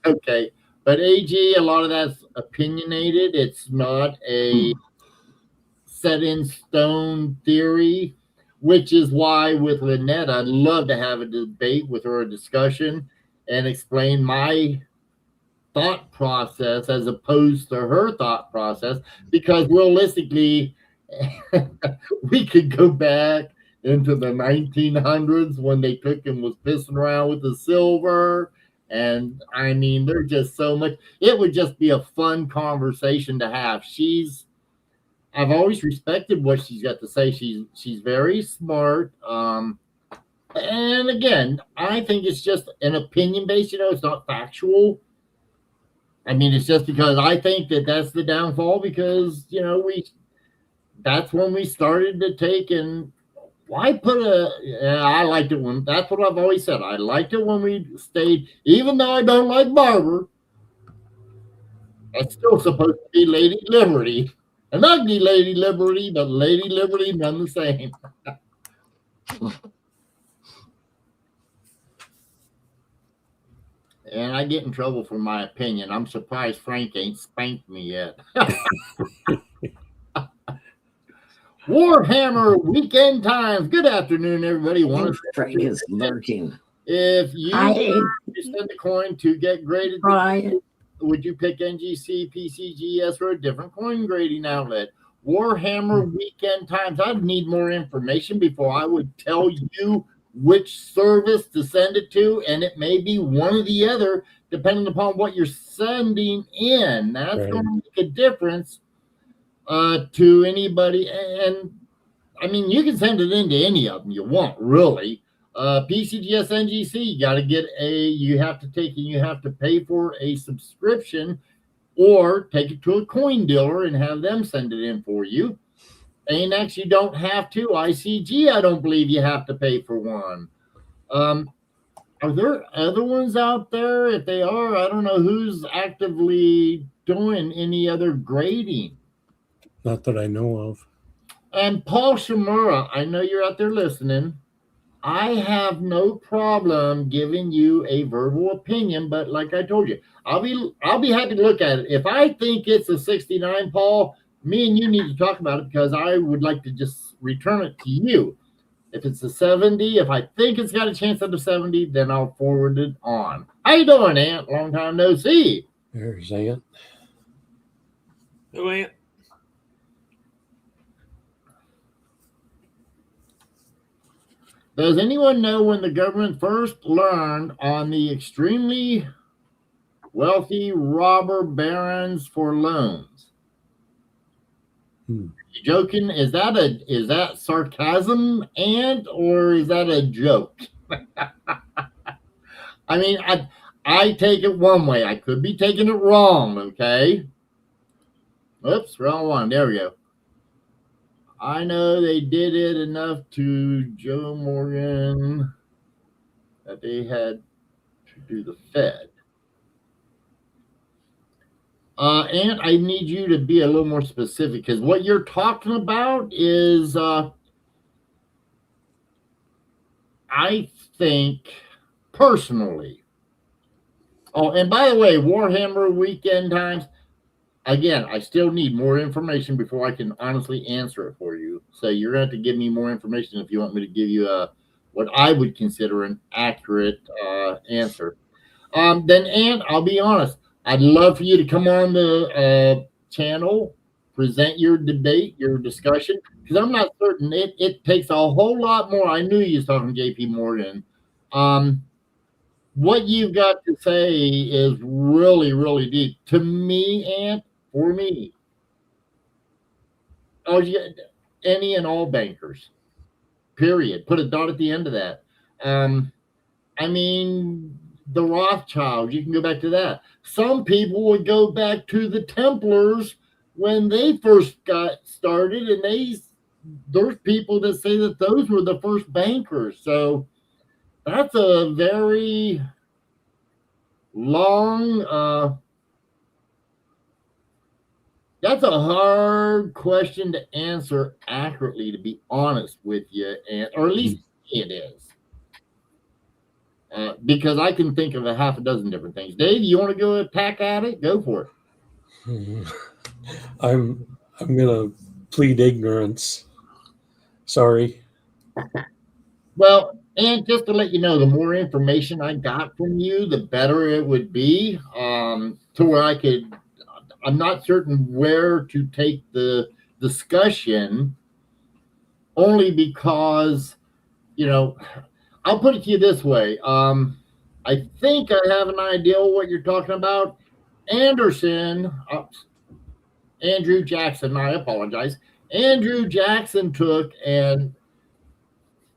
Okay. But AG, a lot of that's opinionated. It's not a set in stone theory, which is why with Lynette, I'd love to have a debate with her, a discussion, and explain my thought process as opposed to her thought process, because realistically, we could go back into the 1900s when they took and was pissing around with the silver. And I mean, there's just so much. It would just be a fun conversation to have. I've always respected what she's got to say. She's very smart. And again, I think it's just an opinion based. It's not factual. I mean, it's just because I think that's the downfall, because that's when we started to take and why put I liked it when, that's what I've always said. I liked it when we stayed, even though I don't like Barber, that's still supposed to be Lady Liberty. An ugly Lady Liberty, but Lady Liberty none the same. And I get in trouble for my opinion. I'm surprised Frank ain't spanked me yet. Warhammer Weekend Times. Good afternoon, everybody. Frank is lurking. If you send a coin to get graded, would you pick NGC, PCGS, or a different coin grading outlet? Warhammer Weekend Times. I'd need more information before I would tell you which service to send it to, and it may be one or the other, depending upon what you're sending in. That's going to make a difference to anybody. And I mean, you can send it into any of them you want, really. PCGS, NGC, you have to pay for a subscription, or take it to a coin dealer and have them send it in for you. ANX, you don't have to. ICG, I don't believe you have to pay for one. Are there other ones out there? If they are, I don't know who's actively doing any other grading. Not that I know of. And Paul Shimura, I know you're out there listening. I have no problem giving you a verbal opinion, but like I told you, I'll be happy to look at it. If I think it's a 69, Paul, me and you need to talk about it because I would like to just return it to you. If it's a 70, if I think it's got a chance at a 70, then I'll forward it on. How you doing, Ant? Long time no see. There's Ant. Who ain't? Does anyone know when the government first learned on the extremely wealthy robber barons for loans? You joking? Is that sarcasm, Ant, or is that a joke? I mean, I take it one way. I could be taking it wrong, okay? Oops, wrong one. There we go. I know they did it enough to Joe Morgan that they had to do the Fed. And I need you to be a little more specific because what you're talking about is, I think, personally. Oh, and by the way, Warhammer Weekend Times, again, I still need more information before I can honestly answer it for you. So you're going to have to give me more information if you want me to give you what I would consider an accurate answer. Then, Ant, I'll be honest. I'd love for you to come on the channel, present your debate, your discussion, because I'm not certain. It takes a whole lot more. I knew you was talking J.P. Morgan. What you've got to say is really, really deep. To me, Ant, for me, any and all bankers, period. Put a dot at the end of that. I mean, the Rothschilds, you can go back to that. Some people would go back to the Templars when they first got started, and there's people that say that those were the first bankers. So that's a very long, that's a hard question to answer accurately, to be honest with you, or at least it is. Because I can think of a half a dozen different things. Dave, you want to go attack at it? Go for it. I'm gonna plead ignorance. Sorry. Well, and just to let you know, the more information I got from you, the better it would be. To where I'm not certain where to take the discussion, only because, I'll put it to you this way. I think I have an idea what you're talking about. Andrew Jackson, I apologize. Andrew Jackson took, and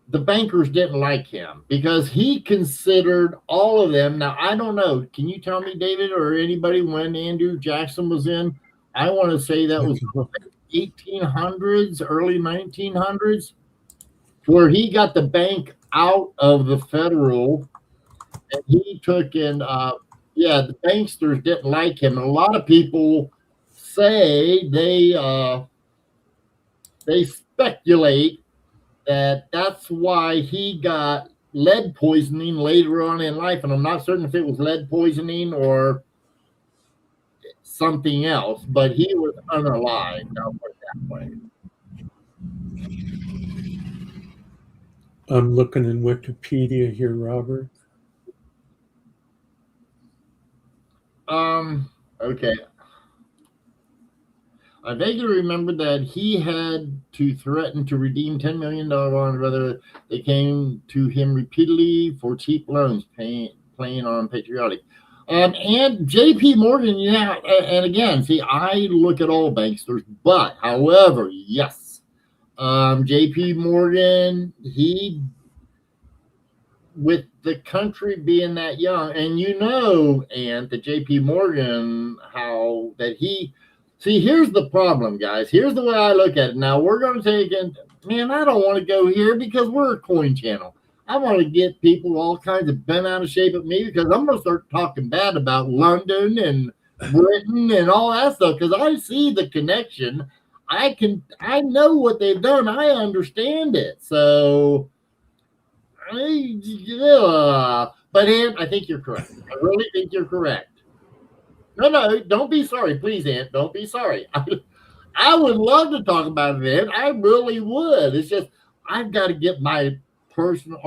the bankers didn't like him because he considered all of them. Now, I don't know. Can you tell me, David, or anybody, when Andrew Jackson was in? I want to say that was 1800s, early 1900s, where he got the bank out of the federal, and he took in, the banksters didn't like him. And a lot of people say they speculate that that's why he got lead poisoning later on in life. And I'm not certain if it was lead poisoning or something else, but he was unalived. I'll put it that way. I'm looking in Wikipedia here, Robert. Okay. I vaguely remember that he had to threaten to redeem $10 million bonds, whether they came to him repeatedly for cheap loans, playing on patriotic. And J.P. Morgan, and again, see, I look at all banksters, but however, yes, J.P. Morgan, with the country being that young, and and the J.P. Morgan, see, here's the problem, guys. Here's the way I look at it. Now, we're going to take it, man, I don't want to go here because we're a coin channel. I want to get people all kinds of bent out of shape at me because I'm going to start talking bad about London and Britain and all that stuff because I see the connection. I know what they've done. I understand it. So But Ant, I think you're correct. I really think you're correct. No, don't be sorry, please, Ant. Don't be sorry. I would love to talk about it, Ant. I really would. It's just I've got to get my personal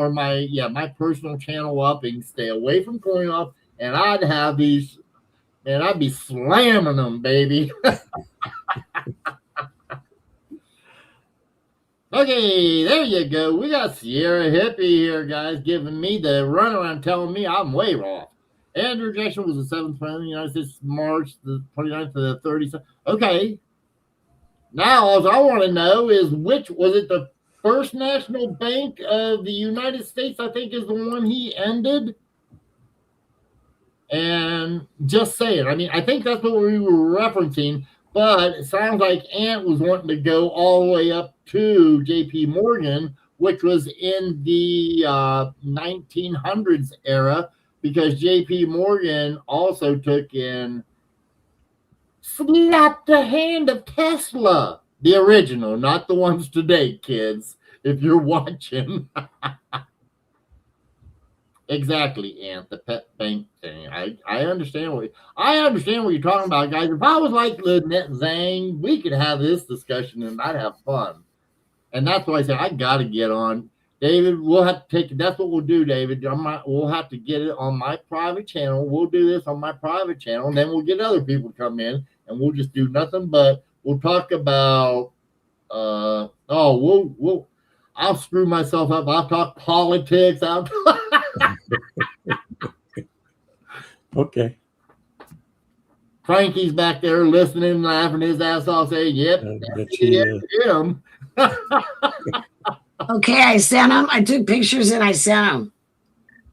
channel up and stay away from coin off, and I'd have these, and I'd be slamming them, baby. Okay, there you go. We got Sierra Hippie here, guys, giving me the runaround, telling me I'm way off. Andrew Jackson was the 7th president of the United States, March the 29th to the 30th. Okay. Now, all I want to know is which was it the First National Bank of the United States, I think, is the one he ended. And just saying, I mean, I think that's what we were referencing. But it sounds like Ant was wanting to go all the way up to J.P. Morgan, which was in the 1900s era, because J.P. Morgan also took in, slapped the hand of Tesla, the original, not the ones today, kids, if you're watching. Exactly, Ant, the pet bank thing. I understand what you're talking about, guys. If I was like Lynette Zhang, we could have this discussion and I'd have fun. And that's why I said I got to get on. David, we'll have to take it. That's what we'll do, David. We'll have to get it on my private channel. We'll do this on my private channel, and then we'll get other people to come in, and we'll just do nothing but we'll talk about. I'll screw myself up. I'll talk politics. Okay. Frankie's back there listening, laughing his ass off, saying, "Yep, him." Okay, I sent them. I took pictures and I sent them.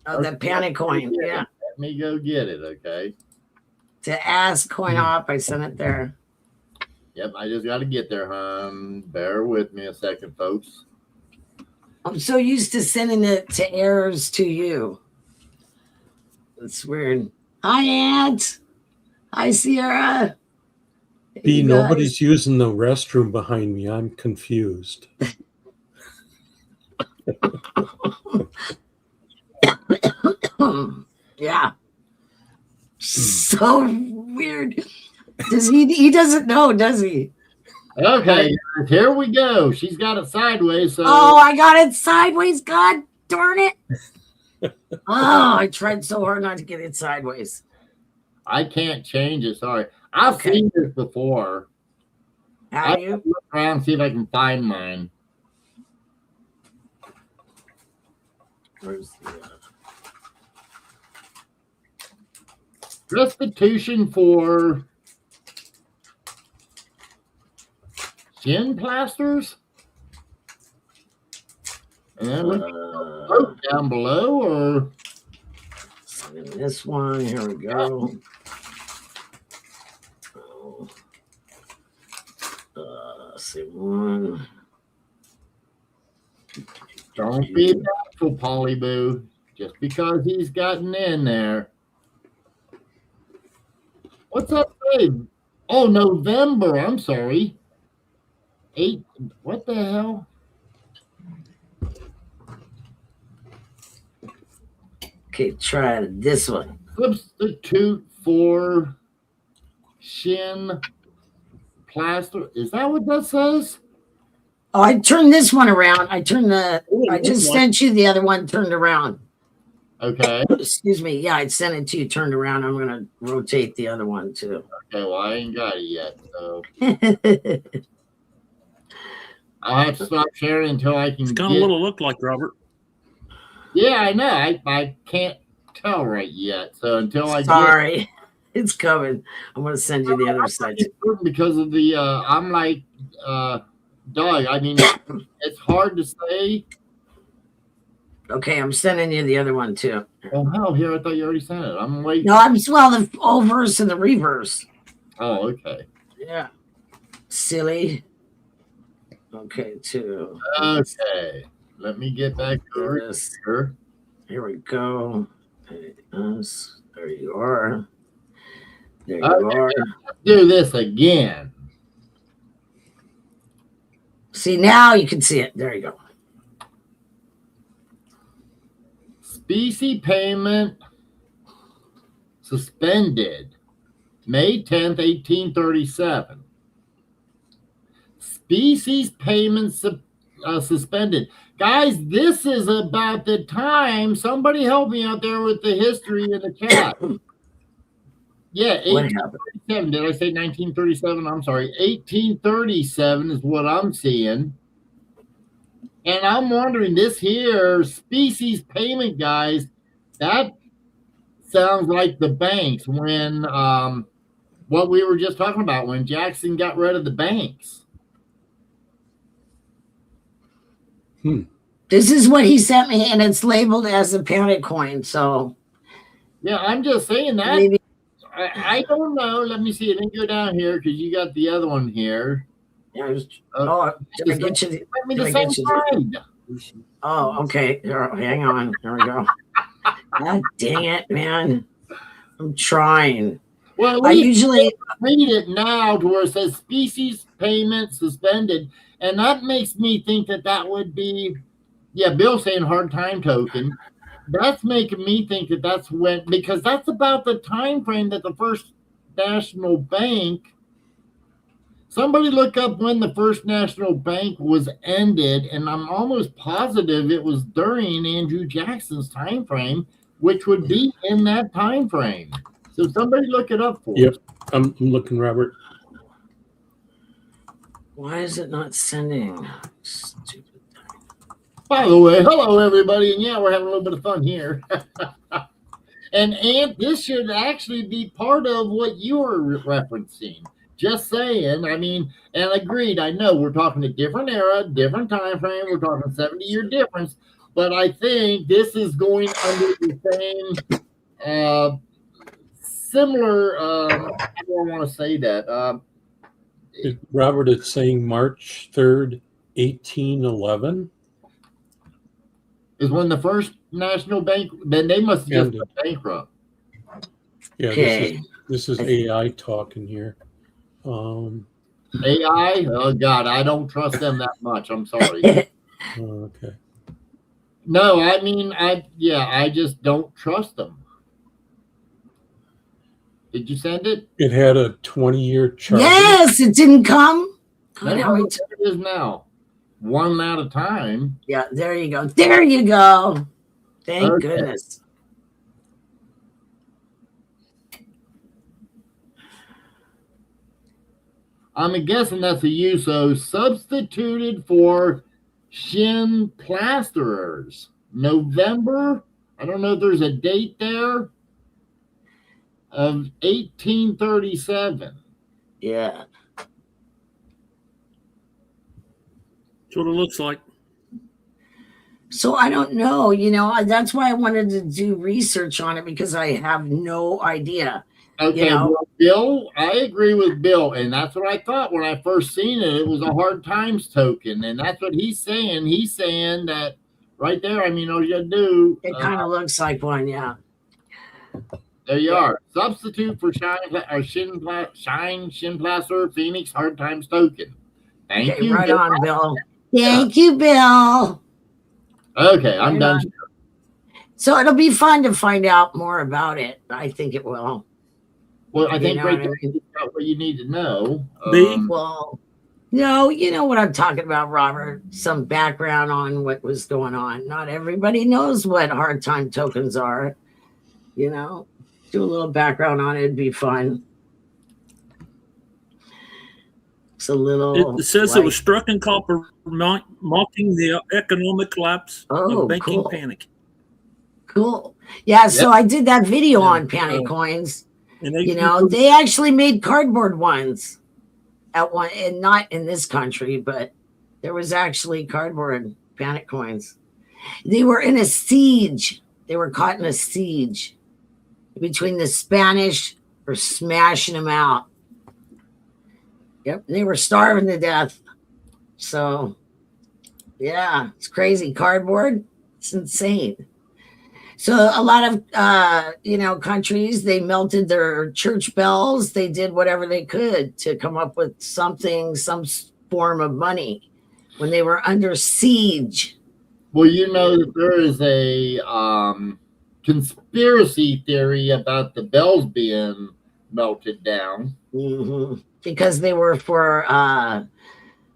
Oh, the panic coin. Yeah. Let me go get it, okay? To ask coin op, I sent it there. Yep, I just got to get there, hon. Bear with me a second, folks. I'm so used to sending it to errors to you. It's weird. Hi, Aunt. Hi, Sierra. B, nobody's using the restroom behind me. I'm confused. Yeah. So weird. He doesn't know, does he? Okay, here we go. She's got it sideways. So I got it sideways. God darn it. I tried so hard not to get it sideways. I can't change it. Sorry. I've seen this before. Have you? Look around and see if I can find mine. Where's the restitution for shin plasters? And then look down below, or this one. Here we go. See one. Don't be doubtful, Polly Boo. Just because he's gotten in there. What's that say? Oh, November. I'm sorry. 8. What the hell? Okay, try this one. Substitute for shin plaster. Is that what that says? Oh, I turned this one around. I just sent you the other one turned around. Okay. Excuse me. Yeah, I sent it to you turned around. I'm going to rotate the other one too. Okay, well, I ain't got it yet, so I'll have to stop sharing until I can. It's got a little look like Robert. Yeah, I know. I can't tell right yet. So until I Sorry. It's coming. I'm going to send you the other side. Because of the I'm like Doug. I mean, it's hard to say. Okay, I'm sending you the other one too. Oh hell, here I thought you already sent it. I'm waiting. No, the verse and the reverse. Oh, okay. Yeah. Silly. Okay, two. Okay. Let me get back over here. Here we go. There you are. There you are. Let's do this again. See, now you can see it. There you go. specie payment suspended May 10th, 1837. Species payments suspended. Guys, this is about the time. Somebody help me out there with the history in the chat. Yeah, What happened? 1837. Did I say 1937? I'm sorry. 1837 is what I'm seeing. And I'm wondering, this here species payment, guys, that sounds like the banks when what we were just talking about when Jackson got rid of the banks. This is what he sent me, and it's labeled as a panic coin. So yeah, I'm just saying that. maybe I don't know. Let me see. Let me go down here because you got the other one here. did I get you? Let me Did the I same get you? kind. Oh, okay. Here, hang on. There we go. God dang it, man! I'm trying. Well, I we usually read it now to where it says species payment suspended, and that makes me think that that would be, yeah, Bill saying hard time token. That's making me think that that's when, because that's about the time frame that the First National Bank. Somebody look up when the First National Bank was ended, and I'm almost positive it was during Andrew Jackson's time frame, which would be in that time frame. So somebody look it up for Yep. us. I'm looking, Robert. why is it not sending? Stupid. By the way, hello everybody, and yeah, we're having a little bit of fun here. And this should actually be part of what you were referencing. Just saying. I mean, and agreed. I know we're talking a different era, different time frame. We're talking 70-year difference, but I think this is going under the same similar. I don't want to say that. Robert, it's saying March 3rd, 1811. Is when the First National Bank. Then they must have just Ended. been bankrupt. Yeah, Okay. this is AI talking here. AI. Oh God, I don't trust them that much. I'm sorry. Okay. No, I mean, I just don't trust them. Did you send it? It had a 20-year chart. Yes, it didn't come. No, God, how many there it is now. One at a time. yeah, there you go. There you go. Thank Okay. goodness. I'm guessing that's a USO substituted for shin plasterers. November, I don't know if there's a date there, of 1837. Yeah. That's what it looks like. So I don't know, that's why I wanted to do research on it because I have no idea. Okay, well, Bill, I agree with Bill, and that's what I thought when I first seen it. It was a hard times token, and that's what he's saying. He's saying that right there. I mean, all you gotta do. It kind of looks like one, yeah. There you are. Substitute for shin plaster Phoenix hard times token. Thank you. Right Bill. on, Bill. Thank you, Bill. Okay, I'm done. So it'll be fun to find out more about it. I think it will. Well, I think right there you got what you need to know. Well, no, you know what I'm talking about, Robert. Some background on what was going on. Not everybody knows what hard time tokens are. Do a little background on it. It'd be fun. It's a little. It says it was struck in copper, mocking the economic collapse of banking panic. Cool. Yeah, so I did that video on panic coins. And they actually made cardboard ones at one, and not in this country, but there was actually cardboard panic coins. They were in a siege. They were caught in a siege between the Spanish for smashing them out. Yep, they were starving to death. So, yeah, it's crazy. Cardboard, it's insane. So a lot of, countries, they melted their church bells. They did whatever they could to come up with some form of money when they were under siege. Well, you know that there is a conspiracy theory about the bells being melted down. Because they were for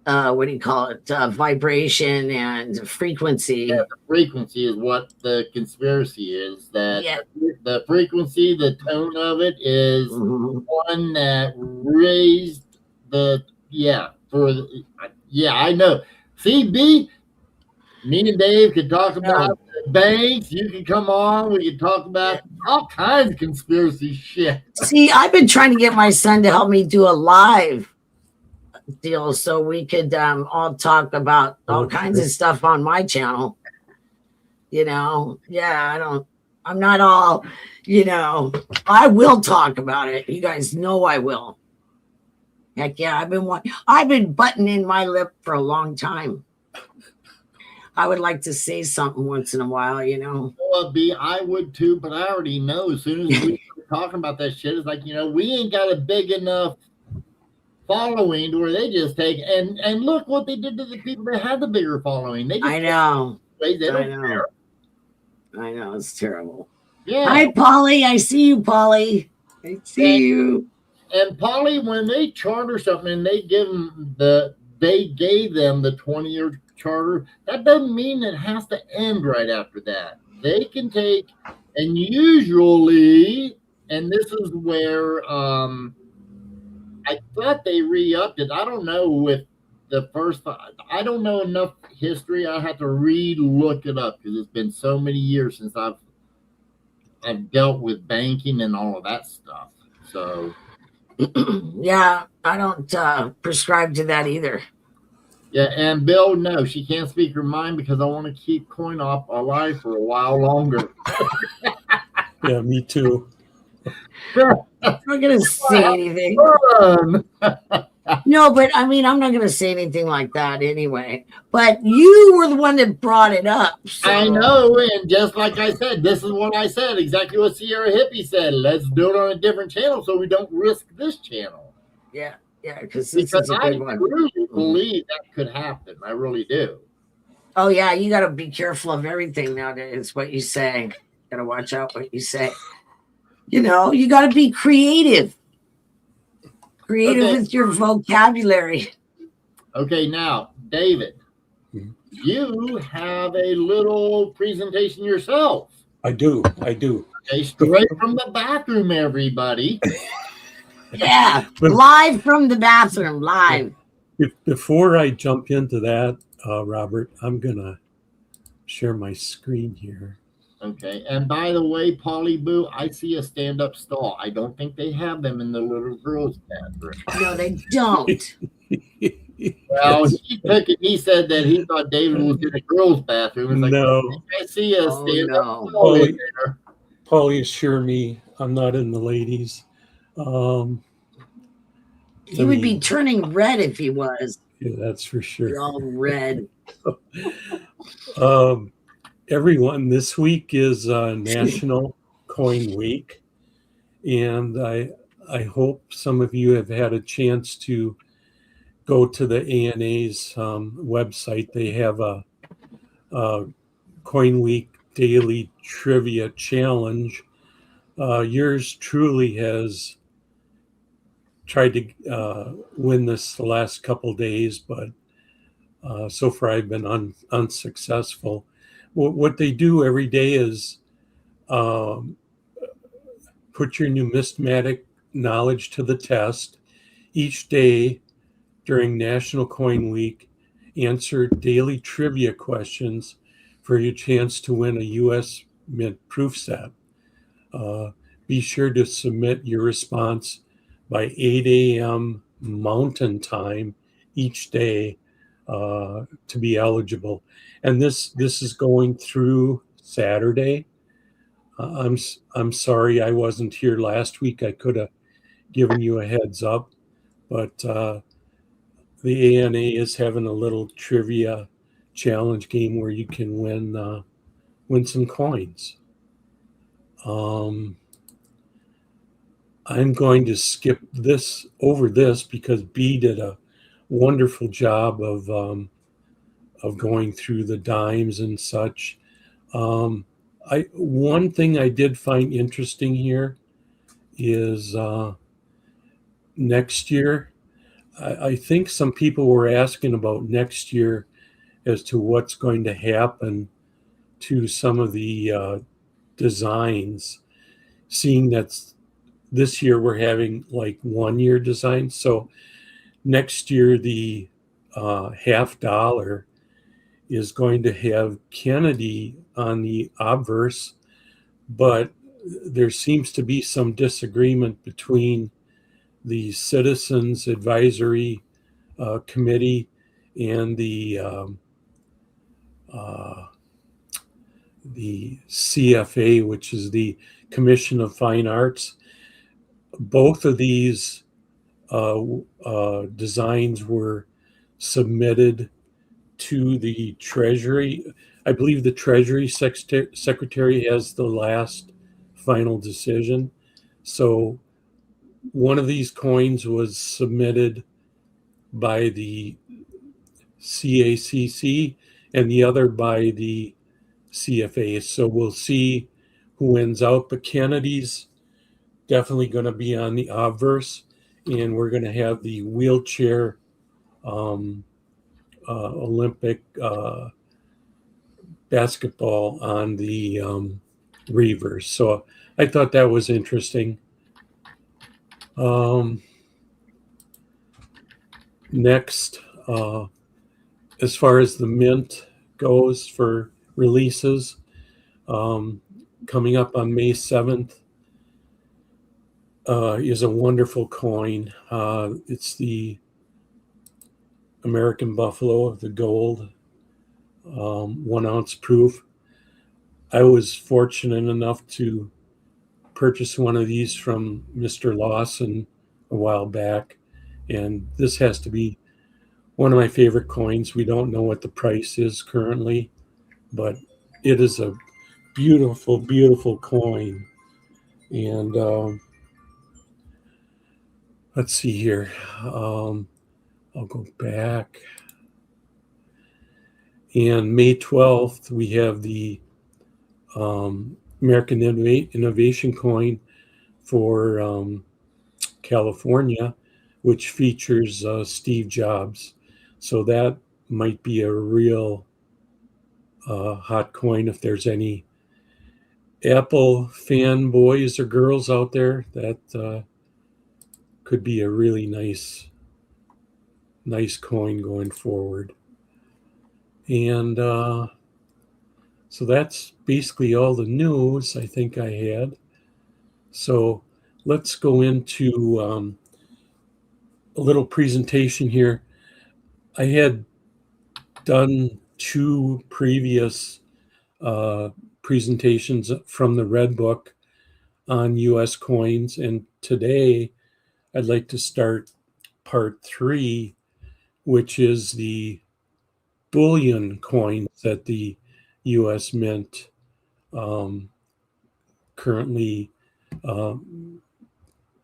what do you call it? Vibration and frequency. Yeah, the frequency is what the conspiracy is. That Yeah. the frequency, the tone of it is one that raised the I know. See, B, me and Dave could talk about the banks. You can come on. We can talk about all kinds of conspiracy shit. See, I've been trying to get my son to help me do a live deal so we could all talk about all kinds of stuff on my channel. You know, I'm not all, I will talk about it. You guys know I will. Heck yeah, I've been buttoning my lip for a long time. I would like to say something once in a while, Well, B, I would too, but I already know as soon as we start talking about that shit, it's like, we ain't got a big enough following where they just take and look what they did to the people that had the bigger following. They just I know. They don't care. I know, it's terrible. Yeah. Hi, Polly. I see you, Polly. I see you. And Polly, when they charter something and they gave them the 20-year charter, that doesn't mean it has to end right after that. They can take, and usually, and this is where I thought they re-upped it. I don't know with the first, I don't know enough history. I have to look it up because it's been so many years since I've dealt with banking and all of that stuff. So yeah, I don't prescribe to that either. Yeah, and Bill, no, she can't speak her mind because I want to keep coin op alive for a while longer. Yeah, me too. I'm not going to say anything. No, but I mean, I'm not going to say anything like that anyway. But you were the one that brought it up. So. I know, and just like I said, this is what I said, exactly what Sierra Hippie said. Let's do it on a different channel so we don't risk this channel. Yeah, because this is a good one. I really believe that could happen. I really do. Oh, yeah, you got to be careful of everything nowadays, what you say. Got to watch out what you say. You got to be creative. With your vocabulary. Okay, now, David, you have a little presentation yourself. I do. Okay, straight from the bathroom, everybody. Yeah, live from the bathroom, live. Before I jump into that, Robert, I'm going to share my screen here. Okay, and by the way, Polly Boo, I see a stand-up stall. I don't think they have them in the little girls' bathroom. No, they don't. Well, he said that he thought David was in a girls' bathroom. It's like, no. I see a stand-up stall in there. Polly, assure me I'm not in the ladies. He would be turning red if he was. Yeah, that's for sure. You're all red. Everyone, this week is National Coin Week, and I hope some of you have had a chance to go to the ANA's website. They have a Coin Week Daily Trivia Challenge. Yours truly has tried to win this the last couple days, but so far I've been unsuccessful. What they do every day is put your numismatic knowledge to the test. Each day during National Coin Week, answer daily trivia questions for your chance to win a U.S. Mint proof set. Be sure to submit your response by 8 a.m. Mountain Time each day to be eligible. And this is going through Saturday. I'm sorry I wasn't here last week. I could have given you a heads up, but the ANA is having a little trivia challenge game where you can win some coins. I'm going to skip over this because B did a wonderful job going through the dimes and such. One thing I did find interesting here is next year. I think some people were asking about next year as to what's going to happen to some of the designs, seeing that this year we're having like 1 year designs. So next year, the $50 is going to have Kennedy on the obverse, but there seems to be some disagreement between the Citizens Advisory Committee and the CFA, which is the Commission of Fine Arts. Both of these designs were submitted to the Treasury. I believe the Treasury Secretary has the last final decision. So one of these coins was submitted by the CACC and the other by the CFA. So we'll see who wins out. But Kennedy's definitely going to be on the obverse, and we're going to have the wheelchair Olympic basketball on the reverse. So I thought that was interesting. Next, as far as the mint goes for releases, coming up on May 7th is a wonderful coin. It's the American Buffalo, the gold, 1 ounce proof. I was fortunate enough to purchase one of these from Mr. Lawson a while back, and this has to be one of my favorite coins. We don't know what the price is currently, but it is a beautiful, beautiful coin. And let's see here. I'll go back. And May 12th, we have the American Innovation Coin for California, which features Steve Jobs. So that might be a real hot coin if there's any Apple fanboys or girls out there. That could be a really nice coin going forward. And so that's basically all the news I think I had. So let's go into a little presentation here. I had done 2 previous presentations from the Red Book on US coins, and today I'd like to start part 3, which is the bullion coins that the US Mint currently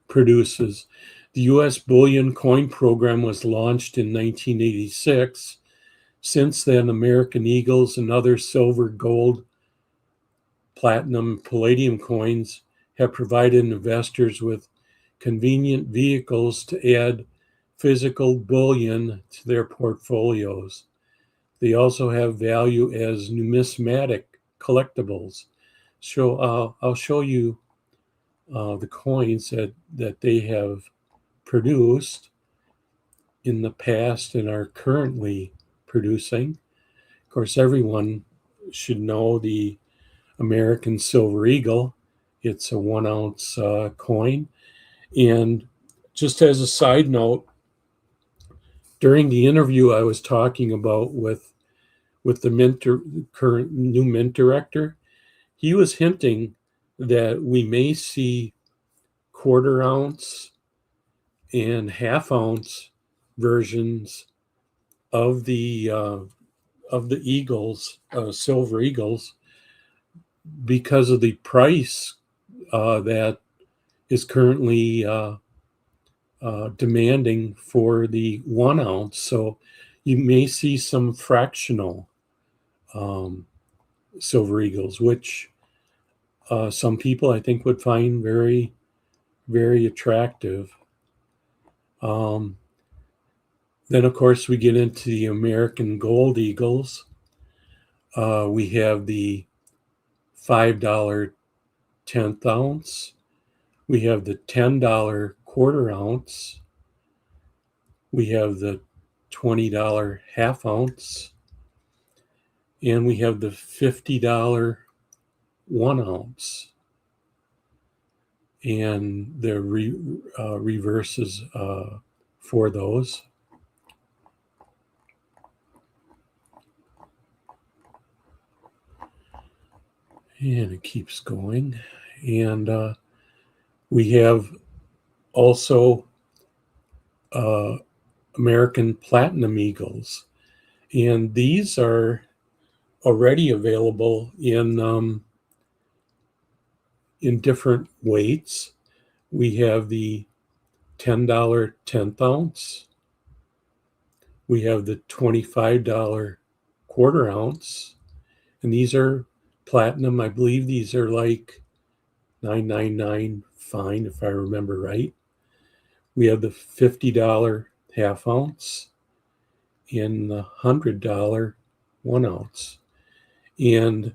produces. The US Bullion Coin Program was launched in 1986. Since then, American Eagles and other silver, gold, platinum, palladium coins have provided investors with convenient vehicles to add physical bullion to their portfolios. They also have value as numismatic collectibles. So I'll show you the coins that they have produced in the past and are currently producing. Of course, everyone should know the American Silver Eagle. It's a 1 ounce coin. And just as a side note, during the interview I was talking about with the current new mint director, he was hinting that we may see 1/4 ounce and 1/2 ounce versions of the Eagles, Silver Eagles, because of the price that is currently demanding for the 1 ounce. So you may see some fractional silver eagles, which some people I think would find very, very attractive. Then, of course, we get into the American gold eagles. We have the $5 tenth ounce. We have the $10 quarter ounce. We have the $20 half ounce. And we have the $50 1 ounce. And the reverses for those. And it keeps going. And we have also American Platinum Eagles. And these are already available in different weights. We have the $10 tenth ounce. We have the $25 quarter ounce. And these are platinum. I believe these are like $9.99 fine, if I remember right. We have the $50 half ounce and the $100 1 ounce. And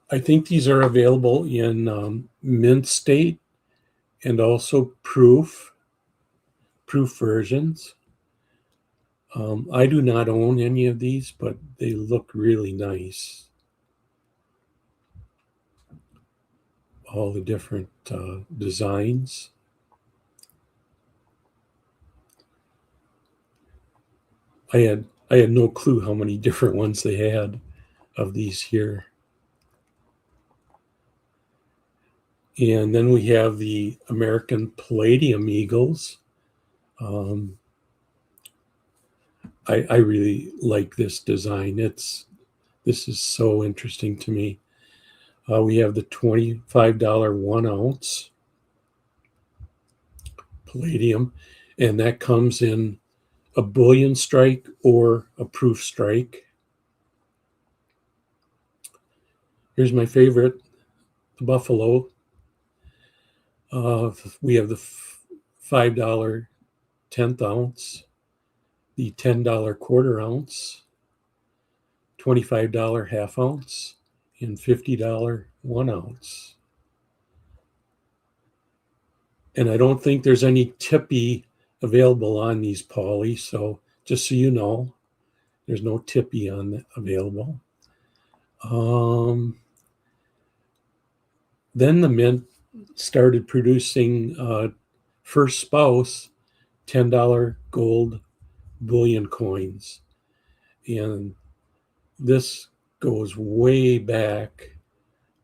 I think these are available in mint state and also proof versions. I do not own any of these, but they look really nice. All the different designs. I had no clue how many different ones they had of these here. And then we have the American Palladium Eagles. I really like this design. This is so interesting to me. We have the $25 1 ounce palladium, and that comes in a bullion strike or a proof strike. Here's my favorite, the buffalo. We have the $5 tenth ounce, the $10 quarter ounce, $25 half ounce, and $50 1 ounce. And I don't think there's any tippy available on these Pauly, so just so you know, there's no tippy available. Then the mint started producing first spouse $10 gold bullion coins. And this goes way back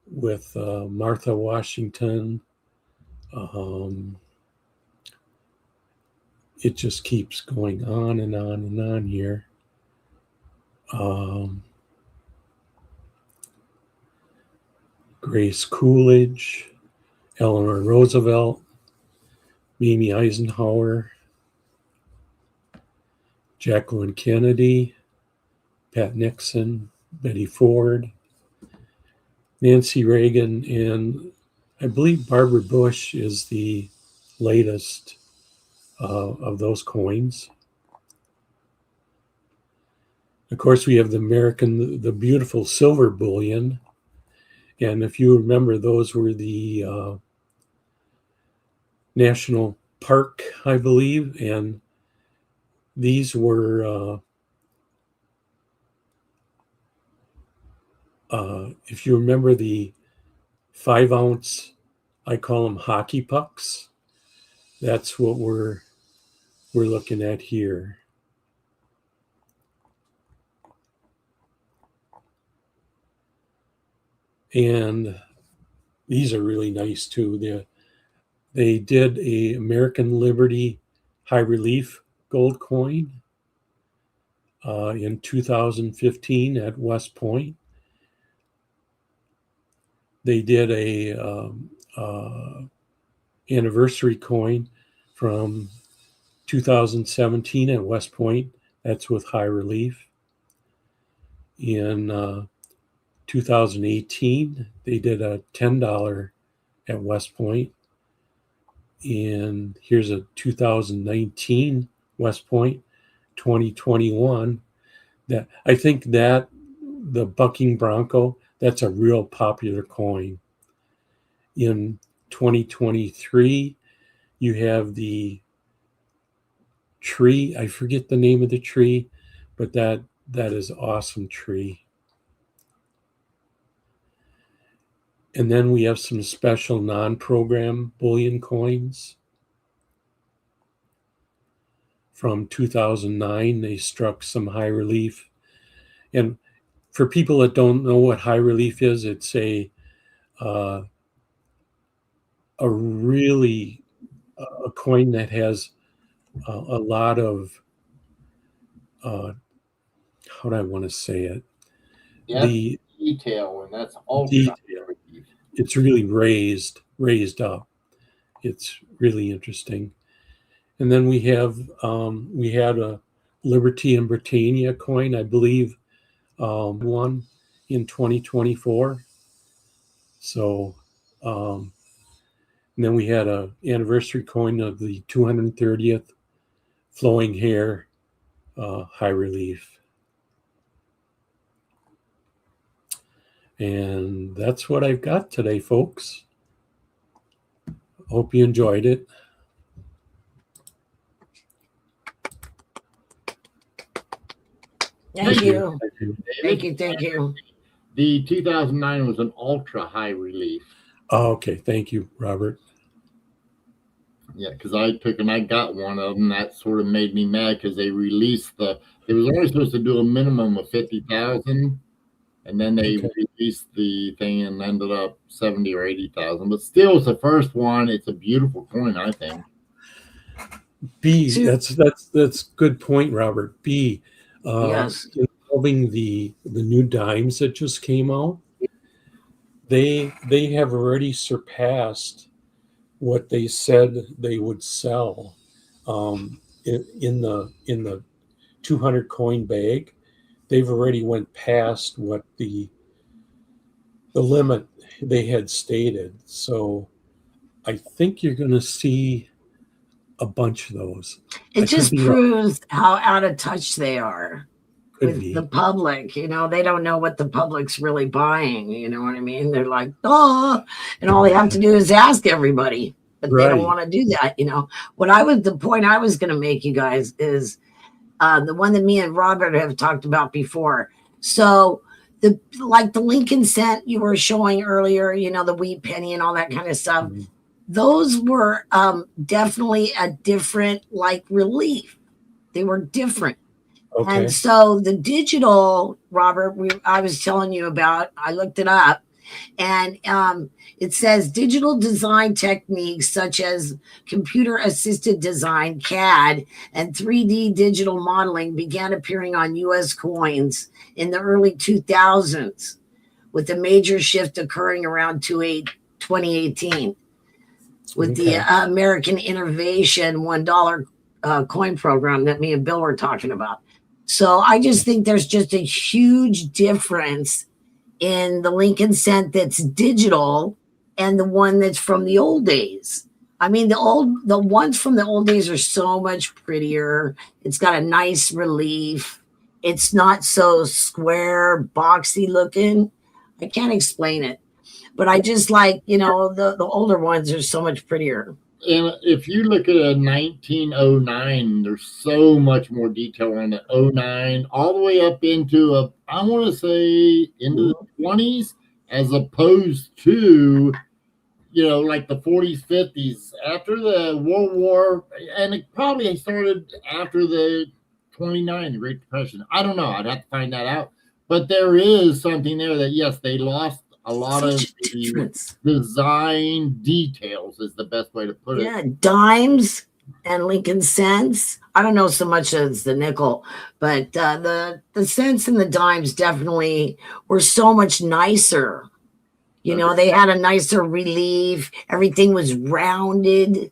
with Martha Washington. It just keeps going on and on and on here. Grace Coolidge, Eleanor Roosevelt, Mimi Eisenhower, Jacqueline Kennedy, Pat Nixon, Betty Ford, Nancy Reagan, and I believe Barbara Bush is the latest of those coins. Of course, we have the beautiful silver bullion. And if you remember, those were the national park, I believe. And these were, if you remember the 5 ounce, I call them hockey pucks. That's what we're looking at here. And these are really nice too. They did a American Liberty high relief gold coin in 2015 at West Point. They did a anniversary coin from 2017 at West Point That's with high relief. In 2018, they did a $10 at West Point. And here's a 2019 West Point, 2021. That I think that the bucking bronco, that's a real popular coin. In 2023, you have the tree. I forget the name of the tree, but that is awesome tree. And then we have some special non-program bullion coins. From 2009, they struck some high relief. And for people that don't know what high relief is, it's a really a coin that has a lot of how do I want to say it? Yeah, the detail, and that's all detail. It's really raised up. It's really interesting. And then we had a Liberty and Britannia coin, I believe, one in 2024. So, and then we had a anniversary coin of the 230th flowing hair high relief. And that's what I've got today, folks. Hope you enjoyed it. Thank you. Thank you. The 2009 was an ultra high relief. Oh, okay. Thank you, Robert. Yeah, because I got one of them. That sort of made me mad because they released it was only supposed to do a minimum of 50,000, and then they released the thing and ended up 70 or 80,000. But still, it's the first one. It's a beautiful coin, I think. That's good point, Robert. Yes. Involving the new dimes that just came out, they have already surpassed what they said they would sell in the 200 coin bag. They've already went past what the limit they had stated. So I think you're going to see a bunch of those. It just proves how out of touch they are with the public. You know, they don't know what the public's really buying. You know what I mean? They're like, oh, and all they have to do is ask everybody, but they don't want to do that. You know, the point I was going to make, you guys, is the one that me and Robert have talked about before. So the Lincoln cent you were showing earlier, you know, the wheat penny and all that kind of stuff. Mm-hmm. Those were definitely a different relief. They were different. Okay. And so the digital, Robert, I was telling you about, I looked it up, and it says digital design techniques such as computer-assisted design, CAD, and 3D digital modeling began appearing on U.S. coins in the early 2000s, with a major shift occurring around 2018 with the American Innovation $1 coin program that me and Bill were talking about. So I just think there's just a huge difference in the Lincoln cent that's digital and the one that's from the old days. I mean, the ones from the old days are so much prettier. It's got a nice relief. It's not so square, boxy looking. I can't explain it, but I just like, you know, the older ones are so much prettier. And if you look at a 1909, there's so much more detail on the 09, all the way up into I want to say into the 20s, as opposed to, you know, like the 40s, 50s, after the World War, and it probably started after the 29, the Great Depression. I don't know. I'd have to find that out. But there is something there that, yes, they lost a lot of the design details is the best way to put it. Yeah, dimes and Lincoln cents. I don't know so much as the nickel, but the cents and the dimes definitely were so much nicer. You know, they had a nicer relief. Everything was rounded.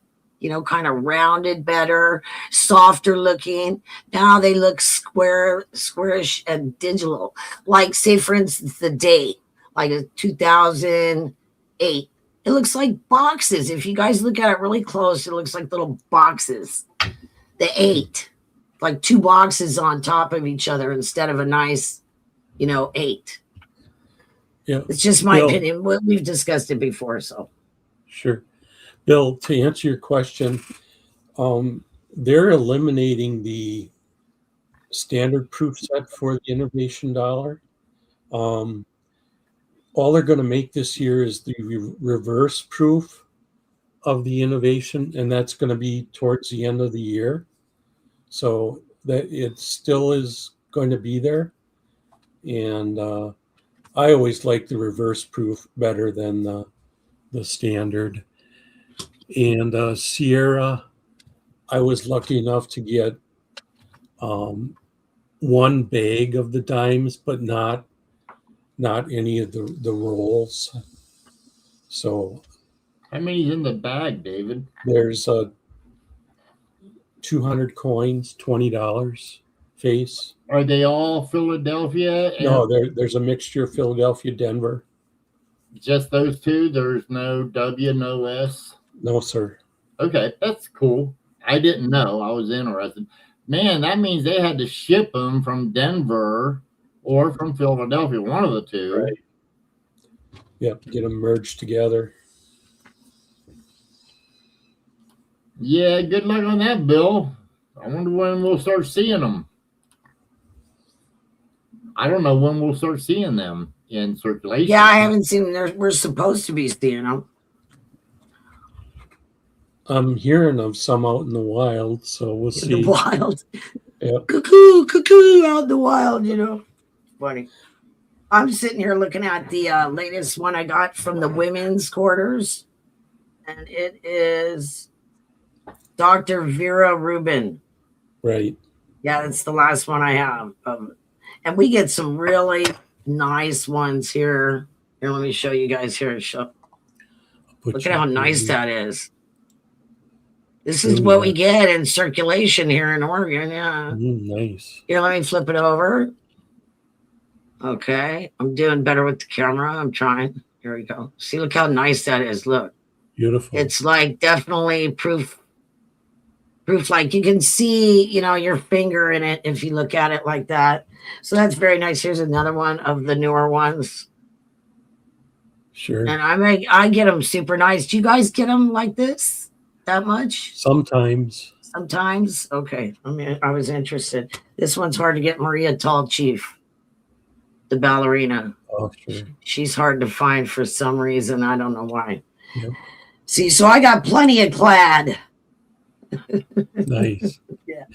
kind of rounded better, softer looking. Now they look squarish and digital. Like, say, for instance, the date, like a 2008. It looks like boxes. If you guys look at it really close, it looks like little boxes. The 8, like 2 boxes on top of each other instead of a nice, 8. Yeah. It's just my opinion. We've discussed it before, so. Sure. Bill, to answer your question, they're eliminating the standard proof set for the innovation dollar. All they're going to make this year is the reverse proof of the innovation, and that's going to be towards the end of the year. So that it still is going to be there. And I always like the reverse proof better than the standard. And Sierra, I was lucky enough to get one bag of the dimes, but not any of the rolls. So How many's in the bag, David? there's 200 coins, $20 face. Are they all Philadelphia? No, there's a mixture of Philadelphia, Denver. Just those two? There's no W, no S? No, sir. Okay, that's cool. I didn't know. I was interested. Man, that means they had to ship them from Denver or from Philadelphia, one of the two. Right. Yep, get them merged together. Yeah, good luck on that, Bill. I wonder when we'll start seeing them. I don't know when we'll start seeing them in circulation. Yeah, I haven't seen them. We're supposed to be seeing them. I'm hearing of some out in the wild, so we'll In see. the wild. Yep. Cuckoo out in the wild, Funny. I'm sitting here looking at the latest one I got from the women's quarters, and it is Dr. Vera Rubin. Right. Yeah, that's the last one I have. And we get some really nice ones here. Here, let me show you guys here. Look at how nice that is. This is what we get in circulation here in Oregon. Yeah. Nice. Here, let me flip it over. Okay. I'm doing better with the camera. I'm trying. Here we go. See, look how nice that is. Look. Beautiful. It's like definitely proof, like you can see, your finger in it if you look at it like that. So that's very nice. Here's another one of the newer ones. Sure. And I get them super nice. Do you guys get them like this? That much? Sometimes. Okay. I was interested. This one's hard to get. Maria Tall Chief, the ballerina. Oh, sure. She's hard to find for some reason. I don't know why. Yep. See, so I got plenty of clad. Nice. Yeah.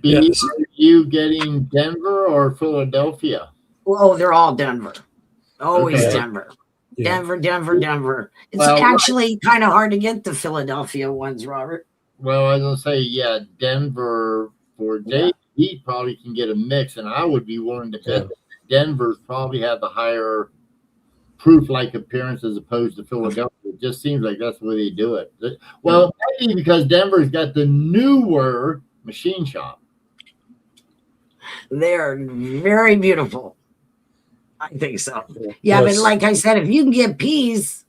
Yes. Are you getting Denver or Philadelphia? Oh, they're all Denver. Always Okay. Denver. Yeah. Denver. It's Well, actually kind of hard to get the Philadelphia ones, Robert. Well, I was going to say, yeah, Denver for Dave, he probably can get a mix, and I would be willing to bet that Denver's probably have the higher proof-like appearance as opposed to Philadelphia. It just seems like that's the way they do it. Well, maybe because Denver's got the newer machine shop. They're very beautiful. I think so. Yeah, Yes. but like I said, if you can get peas,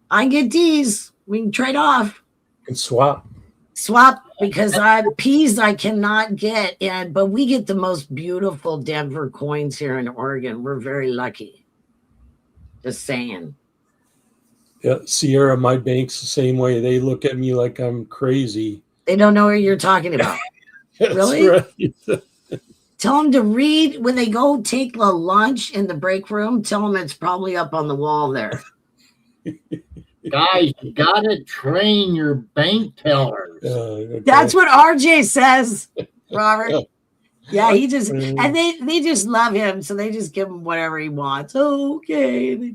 I get D's. We can trade off. And swap. Swap, because peas I cannot get, but we get the most beautiful Denver coins here in Oregon. We're very lucky. Just saying. Yeah, Sierra, my bank's the same way. They look at me like I'm crazy. They don't know what you're talking about. That's Really? right. Tell them to read when they go take the lunch in the break room. Tell them it's probably up on the wall there. Guys, you got to train your bank tellers. Okay. That's what RJ says, Robert. Yeah, he just, and they just love him, so they just give him whatever he wants. Okay. They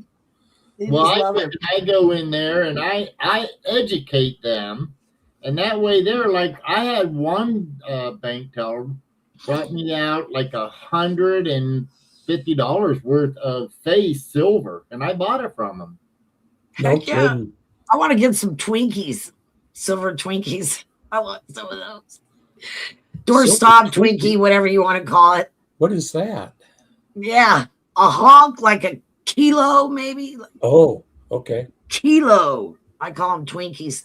Well, just love him. I go in there and I educate them, and that way they're like, I had one bank teller brought me out like $150 worth of face silver, and I bought it from them. No Heck yeah. kidding. I want to get some Twinkies. silver Twinkies. I want some of those. Doorstop Twinkie, whatever you want to call it. What is that? Yeah, a honk, like a kilo, maybe. Oh, okay. Kilo. I call them Twinkies.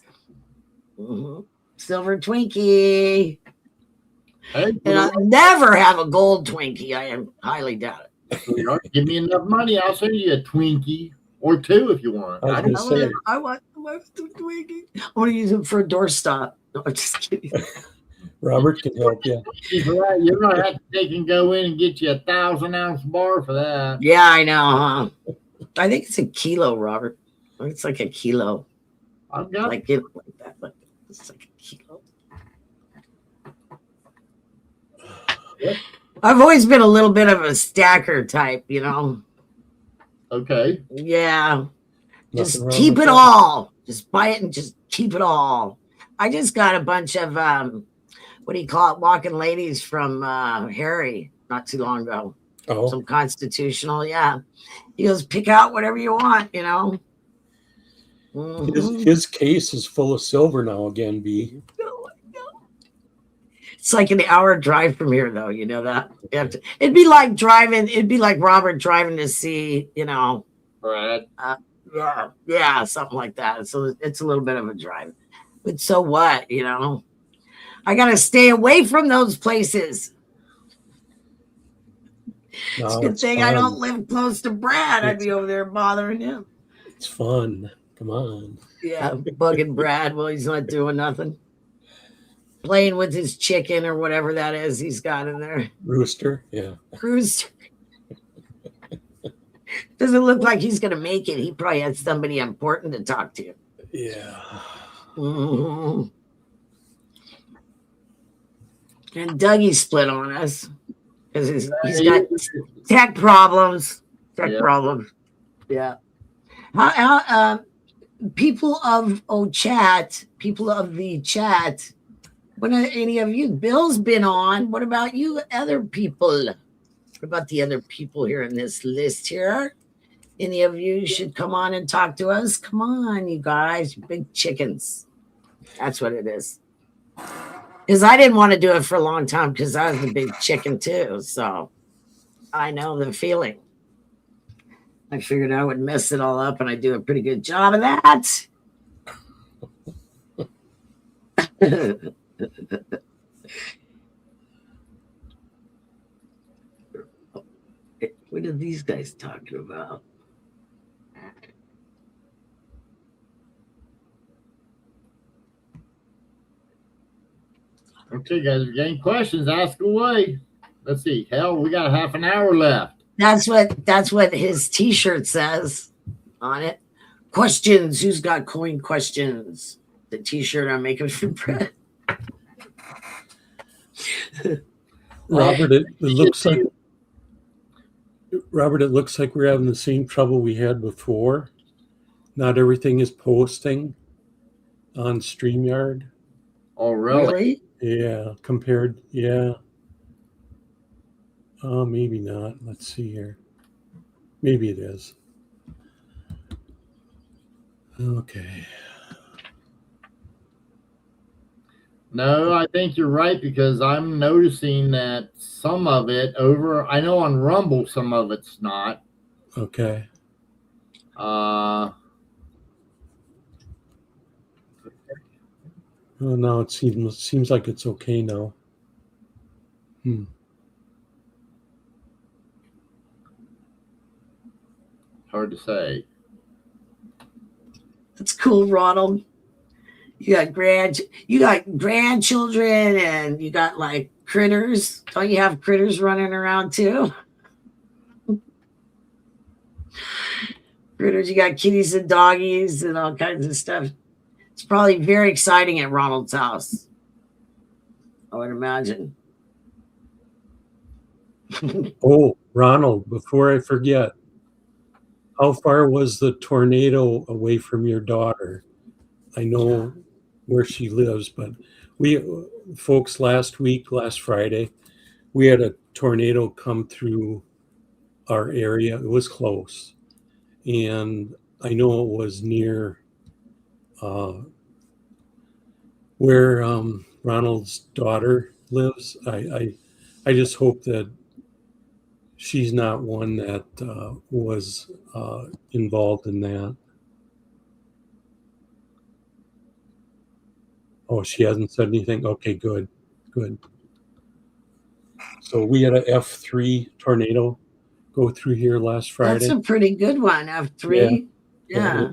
Mm-hmm. Silver Twinkie. Hey, And I'll never have a gold Twinkie. I am highly doubt it. sweetheart, give me enough money, I'll send you a Twinkie or two if you want. I was gonna say. I want some Twinkie. I want to use them for a doorstop. No, I'm just kidding. Robert can help you. Right. You're gonna have to take and go in and get you a 1,000-ounce bar for that. Yeah, I know, huh? I think it's a kilo, Robert. It's like a kilo. I've got Like it like that, but it's like a kilo. Yep. I've always been a little bit of a stacker type, you know. okay. Yeah. Just Nothing wrong keep with it that. all. Just buy it and just keep it all. I just got a bunch of what do you call it? Walking ladies from Harry not too long ago. Oh, Some constitutional, yeah. He goes, pick out whatever you want, you know. Mhm. his case is full of silver now again, B. It's like an hour drive from here, though. You know that. You have to, it'd be like driving. It'd be like Robert driving to see, you know. Brad. Yeah, something like that. So it's a little bit of a drive, but so what? You know, I gotta stay away from those places. No, It's a good it's thing I fun. don't live close to Brad. I'd be over there bothering him. It's fun. Come on. Yeah, bugging Brad while he's not doing nothing. Playing with his chicken or whatever that is he's got in there. Rooster. Yeah. Cruise. Doesn't look like he's going to make it. He probably had somebody important to talk to. Yeah. Mhm. And Dougie split on us because he's got tech problems. Yeah. Problems. Yeah. People of people of the chat, when any of you, Bill's been on. What about you other people? What about the other people here in this list here? Any of you should come on and talk to us. Come on, you guys, you big chickens. That's what it is. Because I didn't want to do it for a long time because I was a big chicken too. So I know the feeling. I figured I would mess it all up and I do a pretty good job of that. What are these guys talking about? Okay, guys, if you got any questions, ask away. Let's see. Hell, we got half an hour left. That's what his t-shirt says on it. Questions. Who's got coin questions? The t-shirt I'm making for Brett. Robert, it looks like we're having the same trouble we had before. Not everything is posting on StreamYard. Oh, really? Yeah, compared. Yeah. Maybe not. Let's see here. Maybe it is. Okay. No, I think you're right because I'm noticing that some of it I know on Rumble some of it's not. Okay. Uh, Oh, now it seems like it's okay now. hard to say. That's cool, Ronald. You got grandchildren and you got like critters. Don't you have critters running around too? Critters, you got kitties and doggies and all kinds of stuff. It's probably very exciting at Ronald's house. I would imagine. Oh, Ronald, before I forget, how far was the tornado away from your daughter? I know where she lives, but folks, last Friday, we had a tornado come through our area. It was close. And I know it was near where Ronald's daughter lives. I just hope that she's not one that was involved in that. Oh, she hasn't said anything? Okay, good. So we had a F3 tornado go through here last Friday. That's a pretty good one. F3. Yeah.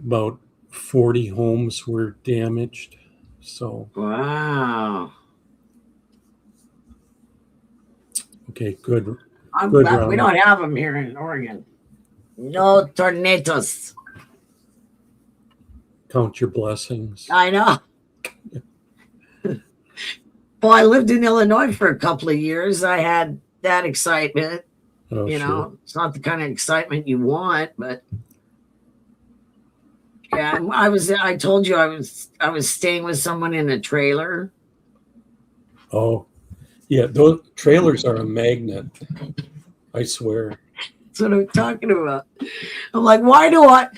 About 40 homes were damaged. So. Wow. Okay, good. I'm good, glad Ronald. we don't have them here in Oregon. No tornadoes. Count your blessings. I know. Well, I lived in Illinois for a couple of years. I had that excitement. Oh, You know, it's not the kind of excitement you want, but yeah, I told you I was staying with someone in a trailer. Oh, yeah, those trailers are a magnet. I swear. That's what I'm talking about. I'm like,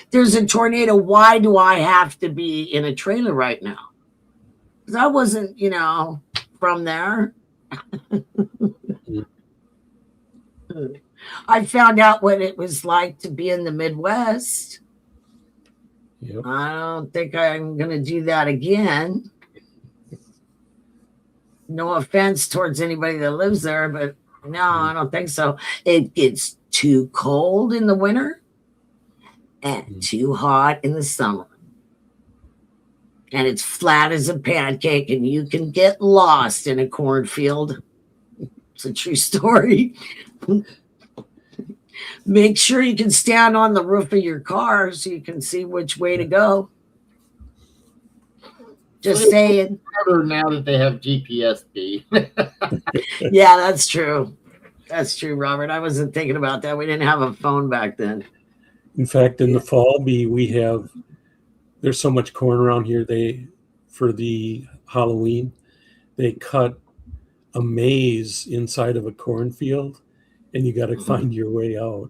there's a tornado. Why do I have to be in a trailer right now? Because I wasn't, from there. I found out what it was like to be in the Midwest. Yep. I don't think I'm going to do that again. No offense towards anybody that lives there, but no, I don't think so. It gets too cold in the winter and too hot in the summer. And it's flat as a pancake, and you can get lost in a cornfield. It's a true story. Make sure you can stand on the roof of your car so you can see which way to go. Just saying. Harder now that they have GPS-B. Yeah, that's true. That's true, Robert. I wasn't thinking about that. We didn't have a phone back then. In fact, in the fall, there's so much corn around here. For the Halloween, they cut a maze inside of a cornfield, and you got to find your way out.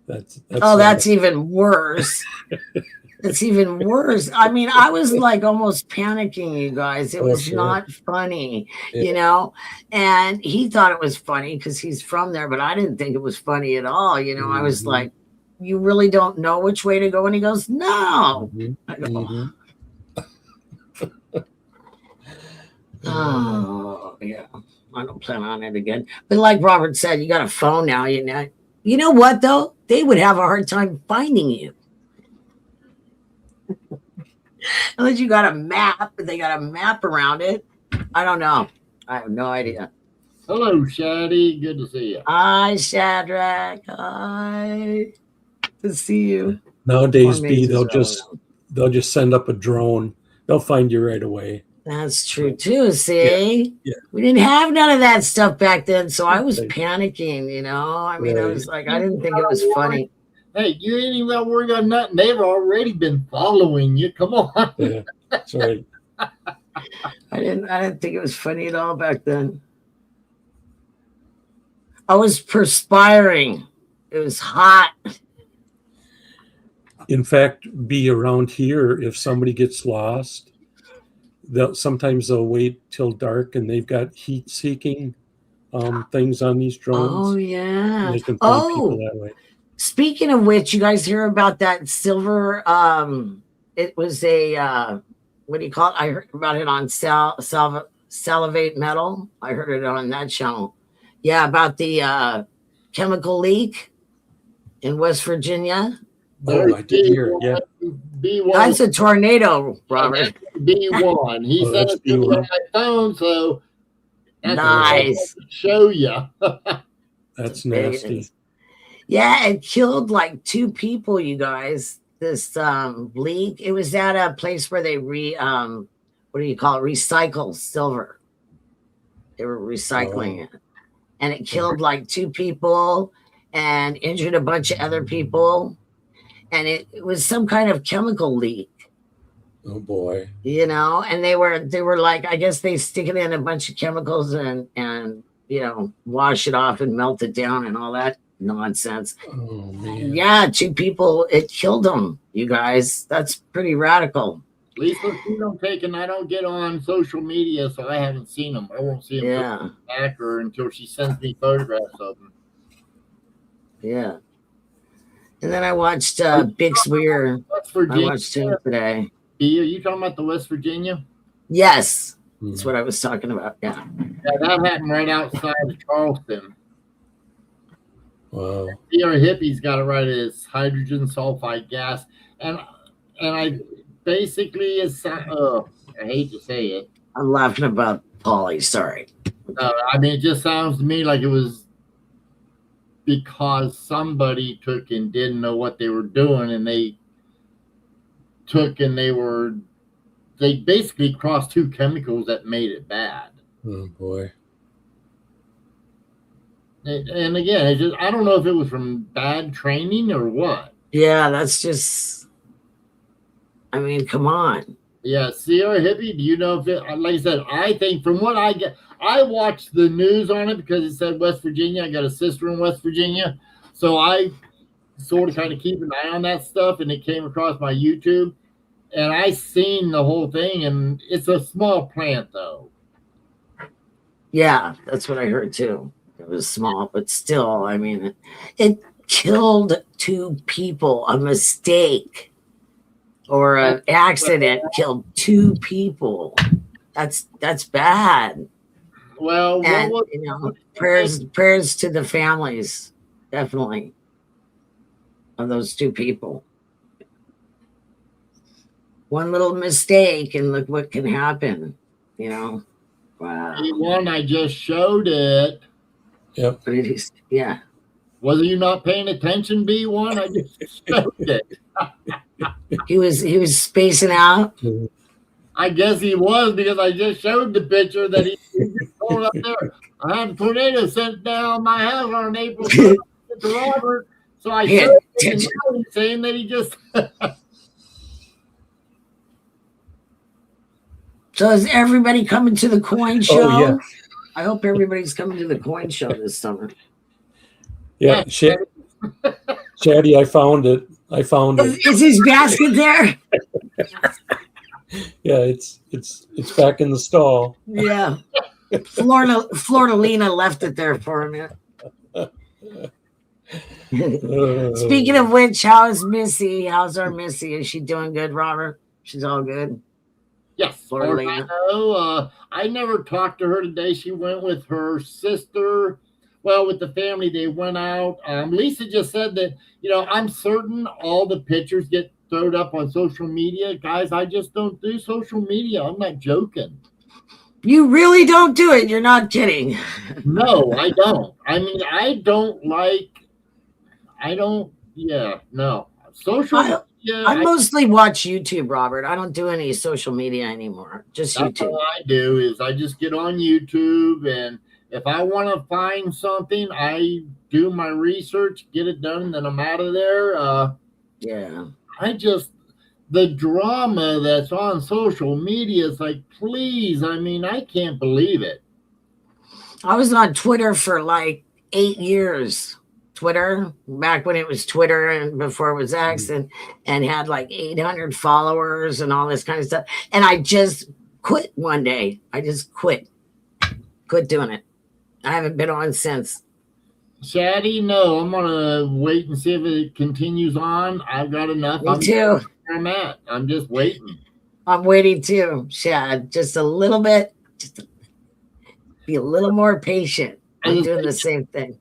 That's even worse. That's even worse. I mean, I was like almost panicking, you guys. It was not funny, and he thought it was funny because he's from there, but I didn't think it was funny at all. I was like, you really don't know which way to go? And he goes, no. I go, oh, yeah. I don't plan on it again. But like Robert said, you got a phone now. You know what, though? They would have a hard time finding you. Unless you got a map, but they got a map around it. I don't know. I have no idea. Hello, Shaddy. Good to see you. Hi, Shadrach. Hi. To see you. Nowadays, they'll just send up a drone. They'll find you right away. That's true too. See, yeah. We didn't have none of that stuff back then, so I was panicking. I mean, I was like, I didn't think it was funny. Hey, you ain't even got to worry about nothing. They've already been following you. Come on. Yeah, that's right. I didn't think it was funny at all back then. I was perspiring. It was hot. In fact, be around here if somebody gets lost. Sometimes they'll wait till dark, and they've got heat-seeking things on these drones. Oh yeah. And they can find people that way. Speaking of which, you guys hear about that silver? It was a what do you call it? I heard about it on Salivate Metal. I heard it on that channel. Yeah, about the chemical leak in West Virginia. Oh, I did hear it. Yeah. B1. That's a tornado, Robert. B1. He sent it to me on my phone, so that's nice. Show you. That's nasty. Yeah, it killed like 2 people, you guys. This leak. It was at a place where they recycle silver. They were recycling it. And it killed like 2 people and injured a bunch of other people. And it was some kind of chemical leak. Oh boy. And they were like, I guess they stick it in a bunch of chemicals and wash it off and melt it down and all that nonsense. Oh man. Yeah, 2 people, it killed them, you guys. That's pretty radical. At least those two don't take, and I don't get on social media, so I haven't seen them. I won't see them Yeah. back her until she sends me photographs of them. Yeah. And then I watched Bix Weir. West I Virginia. watched him today. B, are you talking about the West Virginia? Yes. That's what I was talking about. Yeah. Yeah, that happened right outside of Charleston. Wow. Our hippie's got it right as hydrogen sulfide gas. And I basically, I hate to say it. I'm laughing about Polly. Sorry. I mean, it just sounds to me like it was because somebody took and didn't know what they were doing, and they took and they basically crossed two chemicals that made it bad. Oh boy. And again, I don't know if it was from bad training or what. Yeah, that's just, I mean, come on. Yeah, Sierra Hippie, do you know if it, like I said, I think from what I get, I watched the news on it because it said West Virginia. I got a sister in West Virginia. So I sort of kind of keep an eye on that stuff, and it came across my YouTube. And I seen the whole thing, and it's a small plant, though. Yeah, that's what I heard too. It was small, but still, I mean, it killed two people. A mistake or an accident killed two people. That's bad. Well, And you know, prayers to the families, definitely, of those two people. One little mistake, and look what can happen. You know, wow. One, I just showed it. Yep. But it is, yeah. Was you not paying attention, B1? I just showed it. He was spacing out. I guess he was, because I just showed the picture that he just pulled up there. I had a tornado sent down my house on April 1st to Robert, so I showed it, and now he's saying that he just. So is everybody coming to the coin show? Oh, yeah. I hope everybody's coming to the coin show this summer. Yeah, Shaddy, I found it. Is his basket there? Yeah, it's back in the stall. Yeah. Florida Lena left it there for a minute. Speaking of which, how's Missy? How's our Missy? Is she doing good, Robert? She's all good. Yes, Florida Lena. I never talked to her today. She went with her sister. Well, with the family, they went out. Lisa just said that, I'm certain all the pictures get thrown up on social media. Guys, I just don't do social media. I'm not joking. You really don't do it. You're not kidding. No, I don't. I mean, no. Social media. I mostly watch YouTube, Robert. I don't do any social media anymore. Just That's YouTube. All I do is I just get on YouTube, and if I want to find something, I do my research, get it done, and then I'm out of there. Yeah. The drama that's on social media is like, please, I mean, I can't believe it. I was on Twitter for like 8 years. Twitter, back when it was Twitter and before it was X, and had like 800 followers and all this kind of stuff. And I just quit one day. I just quit doing it. I haven't been on since. Shaddy, no, I'm going to wait and see if it continues on. I've got enough. Me too. I'm at. I'm just waiting. I'm waiting too, Shad. Just a little bit. Be a little more patient. I'm doing the same thing.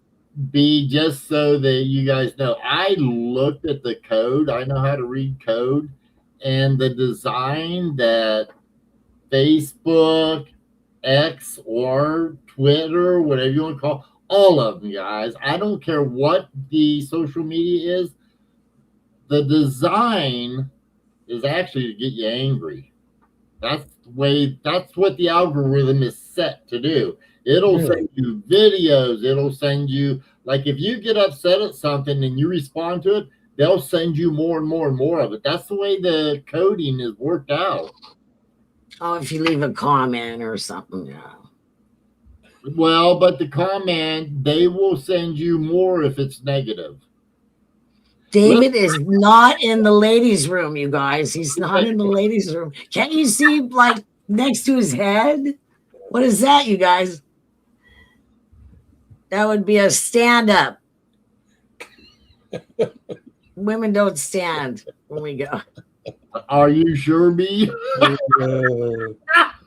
Just so that you guys know, I looked at the code. I know how to read code, and the design that Facebook, X, or Twitter, whatever you want to call, all of them, guys. I don't care what the social media is. The design is actually to get you angry. That's what the algorithm is set to do. It'll send you videos. It'll send you, like, if you get upset at something and you respond to it, they'll send you more and more and more of it. That's the way the coding is worked out. Oh, if you leave a comment or something, yeah. Well, but the comment, they will send you more if it's negative. David is not in the ladies' room, you guys. He's not in the ladies' room. Can't you see, like, next to his head? What is that, you guys? That would be a stand-up. Women don't stand when we go. Are you sure, B?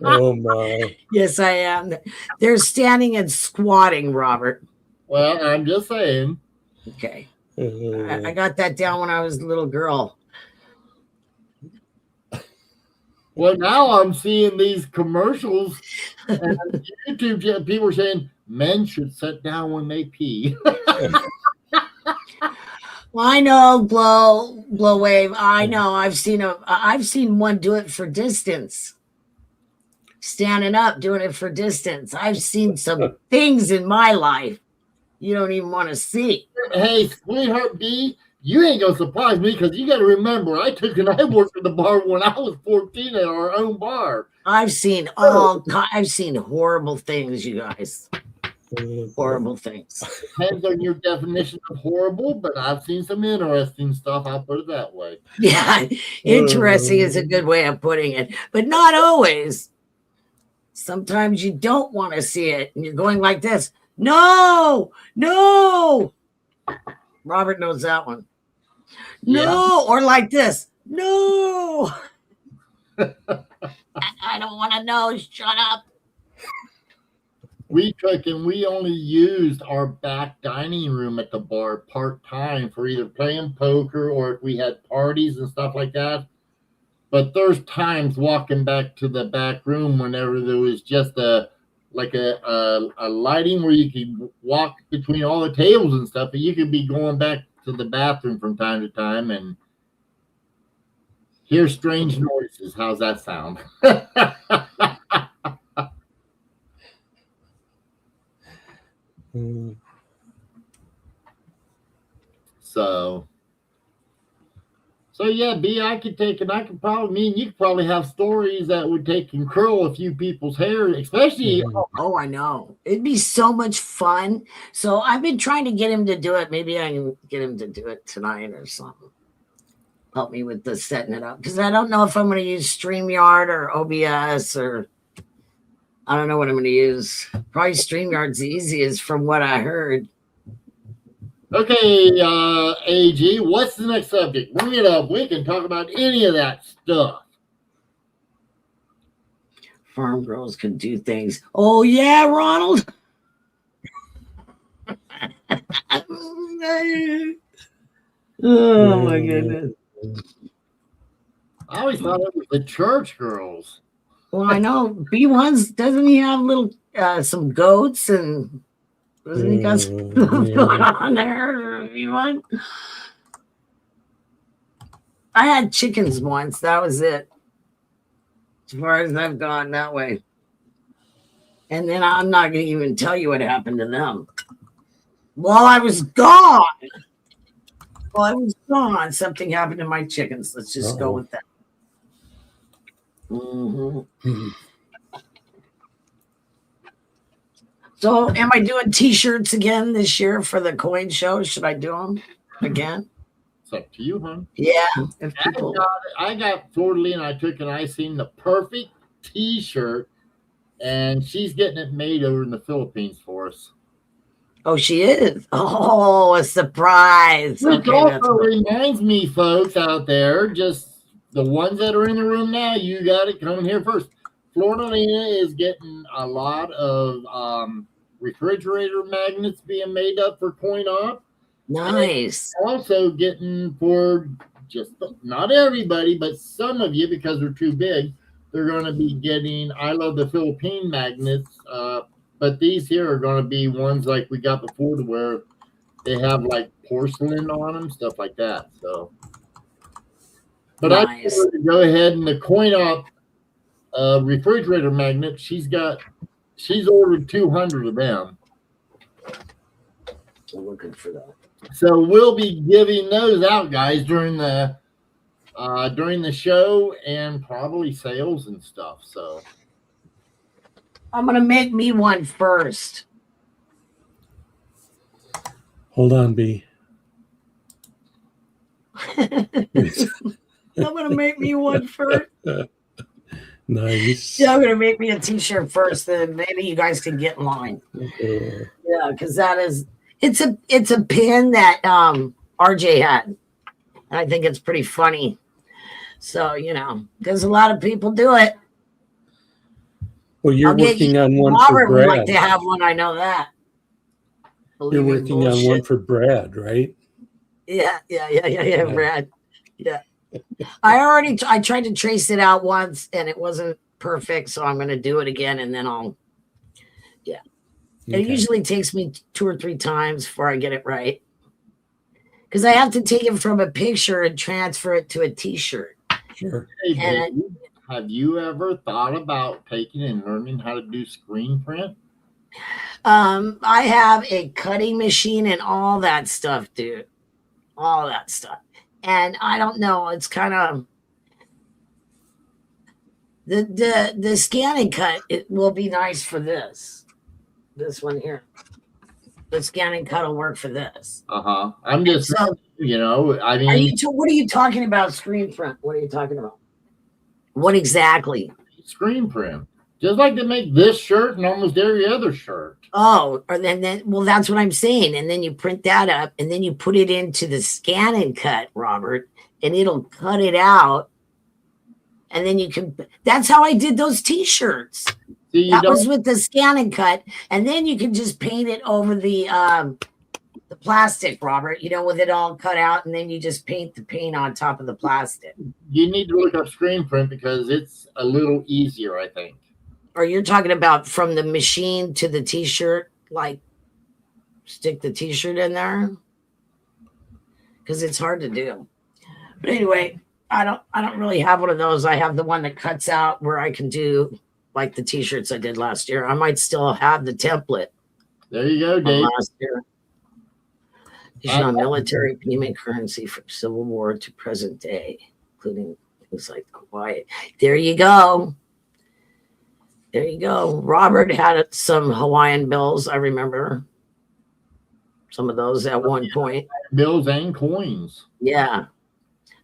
Oh my. Yes, I am. They're standing and squatting, Robert. Well, I'm just saying. Okay. I got that down when I was a little girl. Well, now I'm seeing these commercials and YouTube people are saying men should sit down when they pee. I know, blow wave. I know. I've seen one do it for distance. Standing up, doing it for distance. I've seen some things in my life you don't even want to see. Hey, sweetheart B, you ain't gonna surprise me because you got to remember I worked at the bar when I was 14 at our own bar. I've seen horrible things, you guys. Horrible things. Depends on your definition of horrible, but I've seen some interesting stuff. I'll put it that way. Yeah, interesting is a good way of putting it, but not always. Sometimes you don't want to see it, and you're going like this. No. Robert knows that one. No, or like this. No. I don't want to know. Shut up. We only used our back dining room at the bar part-time for either playing poker or if we had parties and stuff like that. But there's times walking back to the back room whenever there was just a lighting where you could walk between all the tables and stuff, but you could be going back to the bathroom from time to time and hear strange noises. How's that sound? So yeah, B, I could probably, me and you could probably have stories that would take and curl a few people's hair, especially. Oh, I know. It'd be so much fun. So I've been trying to get him to do it. Maybe I can get him to do it tonight or something. Help me with the setting it up. Because I don't know if I'm going to use StreamYard or OBS or I don't know what I'm going to use. Probably StreamYard's the easiest from what I heard. Okay, AG, what's the next subject? Bring it up. We can talk about any of that stuff. Farm girls can do things. Oh, yeah, Ronald. Oh, my goodness. I always thought it was the church girls. Well, I know. B1's, doesn't he have little, some goats and... Doesn't he got some going on there? B1? I had chickens once. That was it. As far as I've gone that way. And then I'm not going to even tell you what happened to them. While I was gone. Something happened to my chickens. Let's just go with that. Mm-hmm. So am I doing t-shirts again this year for the coin show? Should I do them again? It's up to you, hon. Yeah. I got Florida and I took and I seen the perfect t-shirt and she's getting it made over in the Philippines for us. Oh, she is? Oh, a surprise. Which also reminds me, folks out there, just the ones that are in the room now, you got it coming here first. Florida is getting a lot of refrigerator magnets being made up for coin op. Nice. Also getting for just not everybody, but some of you, because they're too big, they're going to be getting I Love the Philippine magnets. But these here are going to be ones like we got before to where they have like porcelain on them, stuff like that. So, but nice. I to go ahead and the coin op refrigerator magnet. She's ordered 200 of them. I'm looking for that. So we'll be giving those out, guys, during the show and probably sales and stuff. So I'm gonna make me one first. Hold on, B. I'm gonna make me one first. Nice. Yeah, I'm gonna make me a t-shirt first, then maybe you guys can get in line. Yeah, because it's a pin that RJ had. And I think it's pretty funny. So, because a lot of people do it. Well, you're working on one for Robert would like Brad. to have one, I know that. You're working on one for Brad, right? Yeah, Brad. Yeah. I tried to trace it out once and it wasn't perfect, so I'm gonna do it again and then I'll It usually takes me 2 or 3 times before I get it right. Because I have to take it from a picture and transfer it to a t-shirt. Sure. Hey, have you ever thought about taking and learning how to do screen print? I have a cutting machine and all that stuff, dude. All that stuff. And I don't know, it's kind of the scan and cut, it will be nice for this one here. The scan and cut will work for this. I'm just I mean, what are you talking about? Screen print? What are you talking about? What exactly? Screen print, just like they make this shirt and almost every other shirt. Oh, or then well, that's what I'm saying. And then you print that up, and then you put it into the scan and cut, Robert, and it'll cut it out. And then you can. That's how I did those T-shirts. That was with the scan and cut, and then you can just paint it over the plastic, Robert. With it all cut out, and then you just paint the paint on top of the plastic. You need to look up screen print because it's a little easier, I think. Or you're talking about from the machine to the T-shirt, like stick the T-shirt in there, because it's hard to do. But anyway, I don't really have one of those. I have the one that cuts out where I can do like the T-shirts I did last year. I might still have the template. There you go, Dave. Last year. On military payment currency from Civil War to present day, including things like Hawaii. There you go. There you go. Robert had some Hawaiian bills. I remember some of those at one point. Bills and coins. Yeah.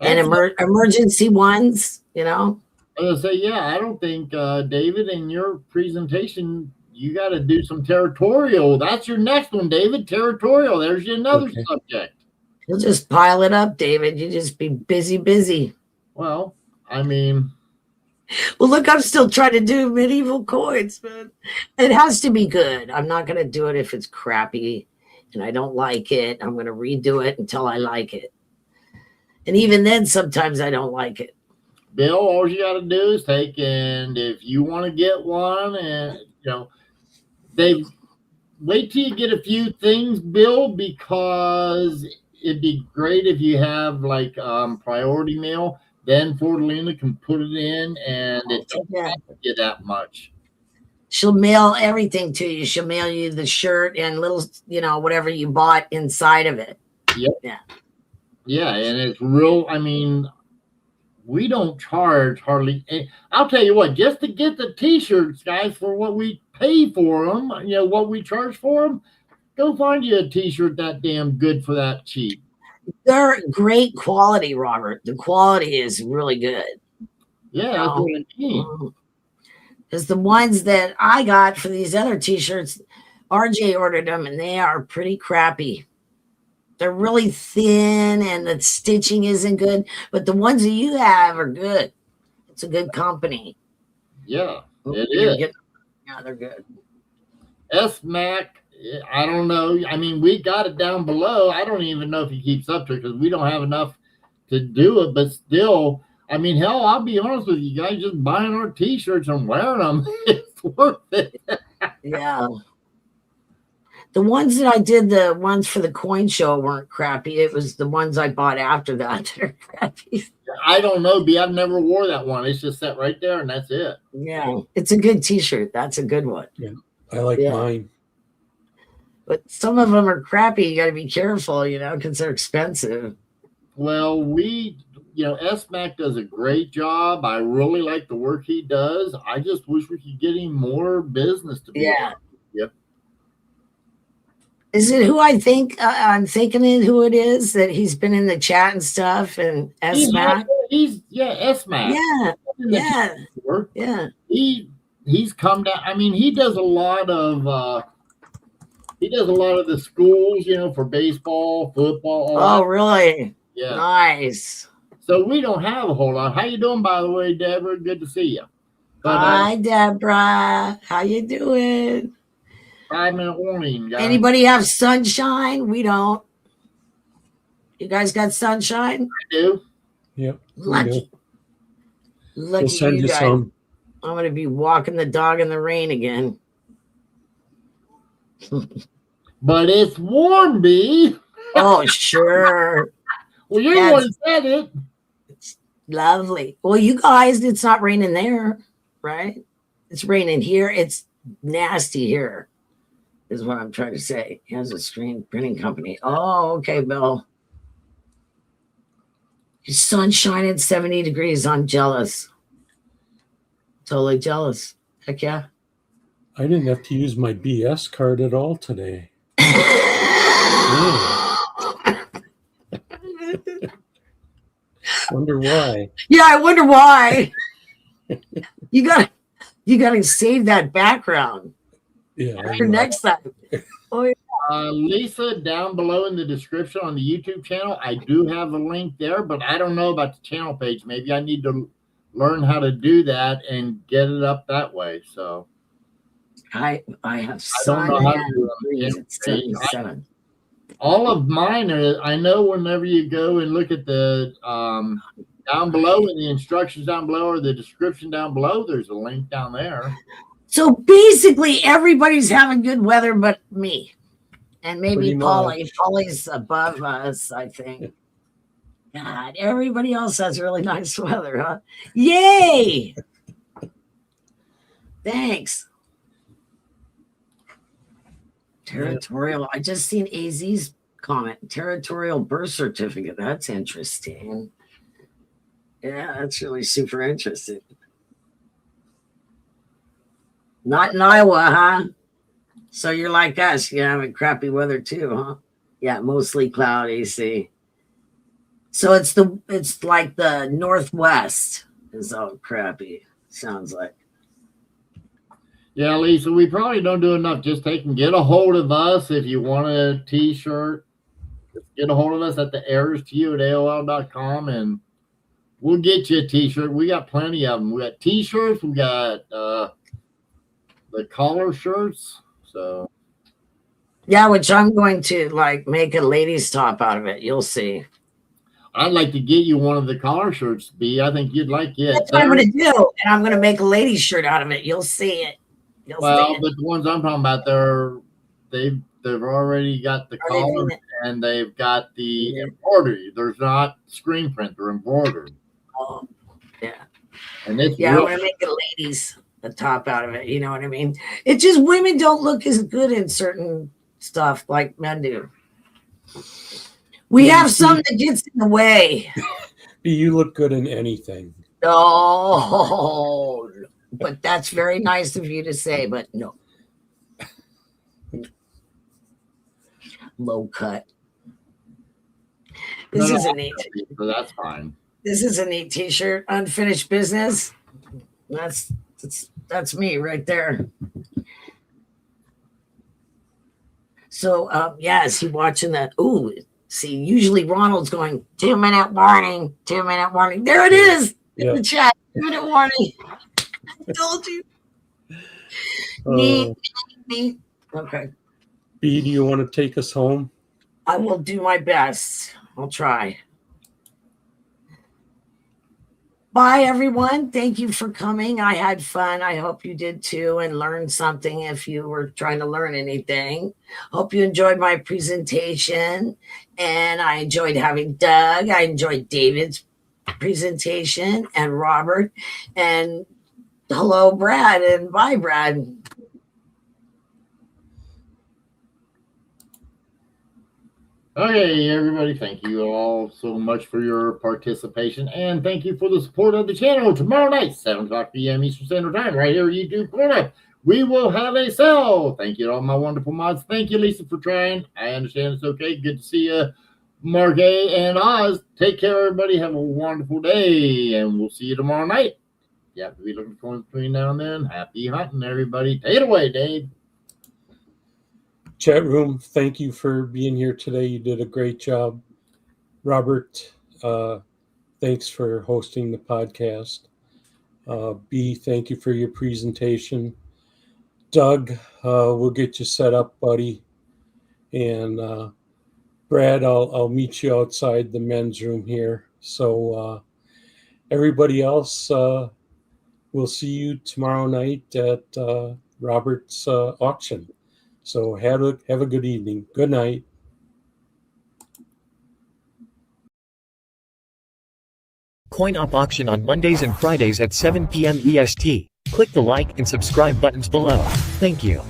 And emergency ones, I was going to say, I don't think, David, in your presentation, you got to do some territorial. That's your next one, David. Territorial. There's another subject. You'll just pile it up, David. You just be busy. Well, I mean. Well, look, I'm still trying to do medieval coins, man. It has to be good. I'm not going to do it if it's crappy and I don't like it. I'm going to redo it until I like it. And even then, sometimes I don't like it. Bill, all you got to do is take, and if you want to get one, and they wait till you get a few things, Bill, because it'd be great if you have like priority mail. Then Fortalina can put it in, and it doesn't cost you that much. She'll mail everything to you. She'll mail you the shirt and little, whatever you bought inside of it. Yep. Yeah, and it's real. I mean, we don't charge hardly. I'll tell you what, just to get the T-shirts, guys, for what we pay for them, what we charge for them, go find you a T-shirt that damn good for that cheap. They're great quality, Robert. The quality is really good. Yeah, that's what I mean. Because the ones that I got for these other T-shirts, RJ ordered them, and they are pretty crappy. They're really thin, and the stitching isn't good. But the ones that you have are good. It's a good company. Yeah, it is. Yeah, they're good. SMAC, I don't know. I mean, we got it down below. I don't even know if he keeps up to it because we don't have enough to do it. But still, I mean, hell, I'll be honest with you guys, just buying our T-shirts and wearing them, it's worth it. Yeah. The ones that I did, the ones for the coin show weren't crappy. It was the ones I bought after that that are crappy. I don't know, B. I've never wore that one. It's just set right there, and that's it. Yeah, it's a good T-shirt. That's a good one. Yeah, I like mine. But some of them are crappy. You got to be careful, because they're expensive. Well, SMAC does a great job. I really like the work he does. I just wish we could get him more business to be. Yeah. Yep. Is it who I think I'm thinking it who it is that he's been in the chat and stuff and SMAC? SMAC. Yeah, yeah, yeah. He's come down. I mean, he does a lot of the schools, for baseball, football. Oh, really? Yeah. Nice. So we don't have a whole lot. How you doing, by the way, Deborah? Good to see you. But, hi, Deborah. How you doing? 5-minute warning, guys. Anybody have sunshine? We don't. You guys got sunshine? I do. Yep. Lucky. Lucky We'll send you you guys. some. I'm going to be walking the dog in the rain again. But it's warm, B. Oh, sure. Well, you're the one who said it. It's lovely. Well, you guys, it's not raining there, right? It's raining here. It's nasty here, is what I'm trying to say. He has a screen printing company. Oh, okay, Bill. Sun shining 70 degrees. I'm jealous. Totally jealous. Heck yeah. I didn't have to use my BS card at all today. Wonder why. Yeah, I wonder why. You gotta save that background. Yeah. For next time. Oh, yeah. Lisa, down below in the description on the YouTube channel, I do have a link there, but I don't know about the channel page. Maybe I need to learn how to do that and get it up that way. So I have I don't sun know how to and do it on the breeze channel at page. 77. All of mine are, I know whenever you go and look at the down below in the instructions down below or the description down below, there's a link down there. So basically everybody's having good weather but me. And maybe Pretty Polly. Polly's above us, I think. God, everybody else has really nice weather, huh? Yay! Thanks. Territorial. I just seen AZ's comment. Territorial birth certificate. That's interesting. Yeah, that's really super interesting. Not in Iowa, huh? So you're like us. You're having crappy weather too, huh? Yeah, mostly cloudy. See. So it's like the Northwest is all crappy. Sounds like. Yeah, Lisa, we probably don't do enough. Just get a hold of us if you want a t-shirt. Just get a hold of us at the errors2you@aol.com and we'll get you a t-shirt. We got plenty of them. We got t-shirts. We got the collar shirts. So yeah, which I'm going to like make a ladies top out of it. You'll see. I'd like to get you one of the collar shirts, B. I think you'd like it. That's what I'm going to do, and I'm going to make a ladies shirt out of it. You'll see it. Well, but the ones I'm talking about, they've already got the collar and they've got the embroidery. There's not screen print; they're embroidered. Oh, yeah. And it's I'm going to make a ladies a top out of it. You know what I mean? It's just women don't look as good in certain stuff like men do. We have something that gets in the way. You look good in anything. No, but that's very nice of you to say, but no. Low cut. This is a neat. So that's fine. This is a neat t-shirt. Unfinished business. That's me right there. So yes, he watching that. Ooh, see, usually Ronald's going 2-minute warning, 2-minute warning. There it is in the chat. 2-minute warning. I told you. Neat. Okay. B, do you want to take us home? I will do my best. I'll try. Bye, everyone. Thank you for coming. I had fun. I hope you did too and learned something if you were trying to learn anything. Hope you enjoyed my presentation. And I enjoyed having Doug. I enjoyed David's presentation and Robert. And hello, Brad. And bye, Brad. Okay, everybody, thank you all so much for your participation, and thank you for the support of the channel. Tomorrow night, 7 o'clock p.m. Eastern Standard Time, right here at YouTube Florida, we will have a sale. Thank you to all my wonderful mods. Thank you, Lisa, for trying. I understand it's okay. Good to see you, Mark A. and Oz. Take care, everybody. Have a wonderful day, and we'll see you tomorrow night. You have to be looking for between now and then. Happy hunting, everybody. Take it away, Dave. Chat room, thank you for being here today. You did a great job. Robert, thanks for hosting the podcast. B, thank you for your presentation. Doug, we'll get you set up, buddy. And Brad, I'll meet you outside the men's room here. So everybody else, we'll see you tomorrow night at Robert's auction. So have a good evening. Good night. Coin Op auction on Mondays and Fridays at 7 p.m. EST. Click the like and subscribe buttons below. Thank you.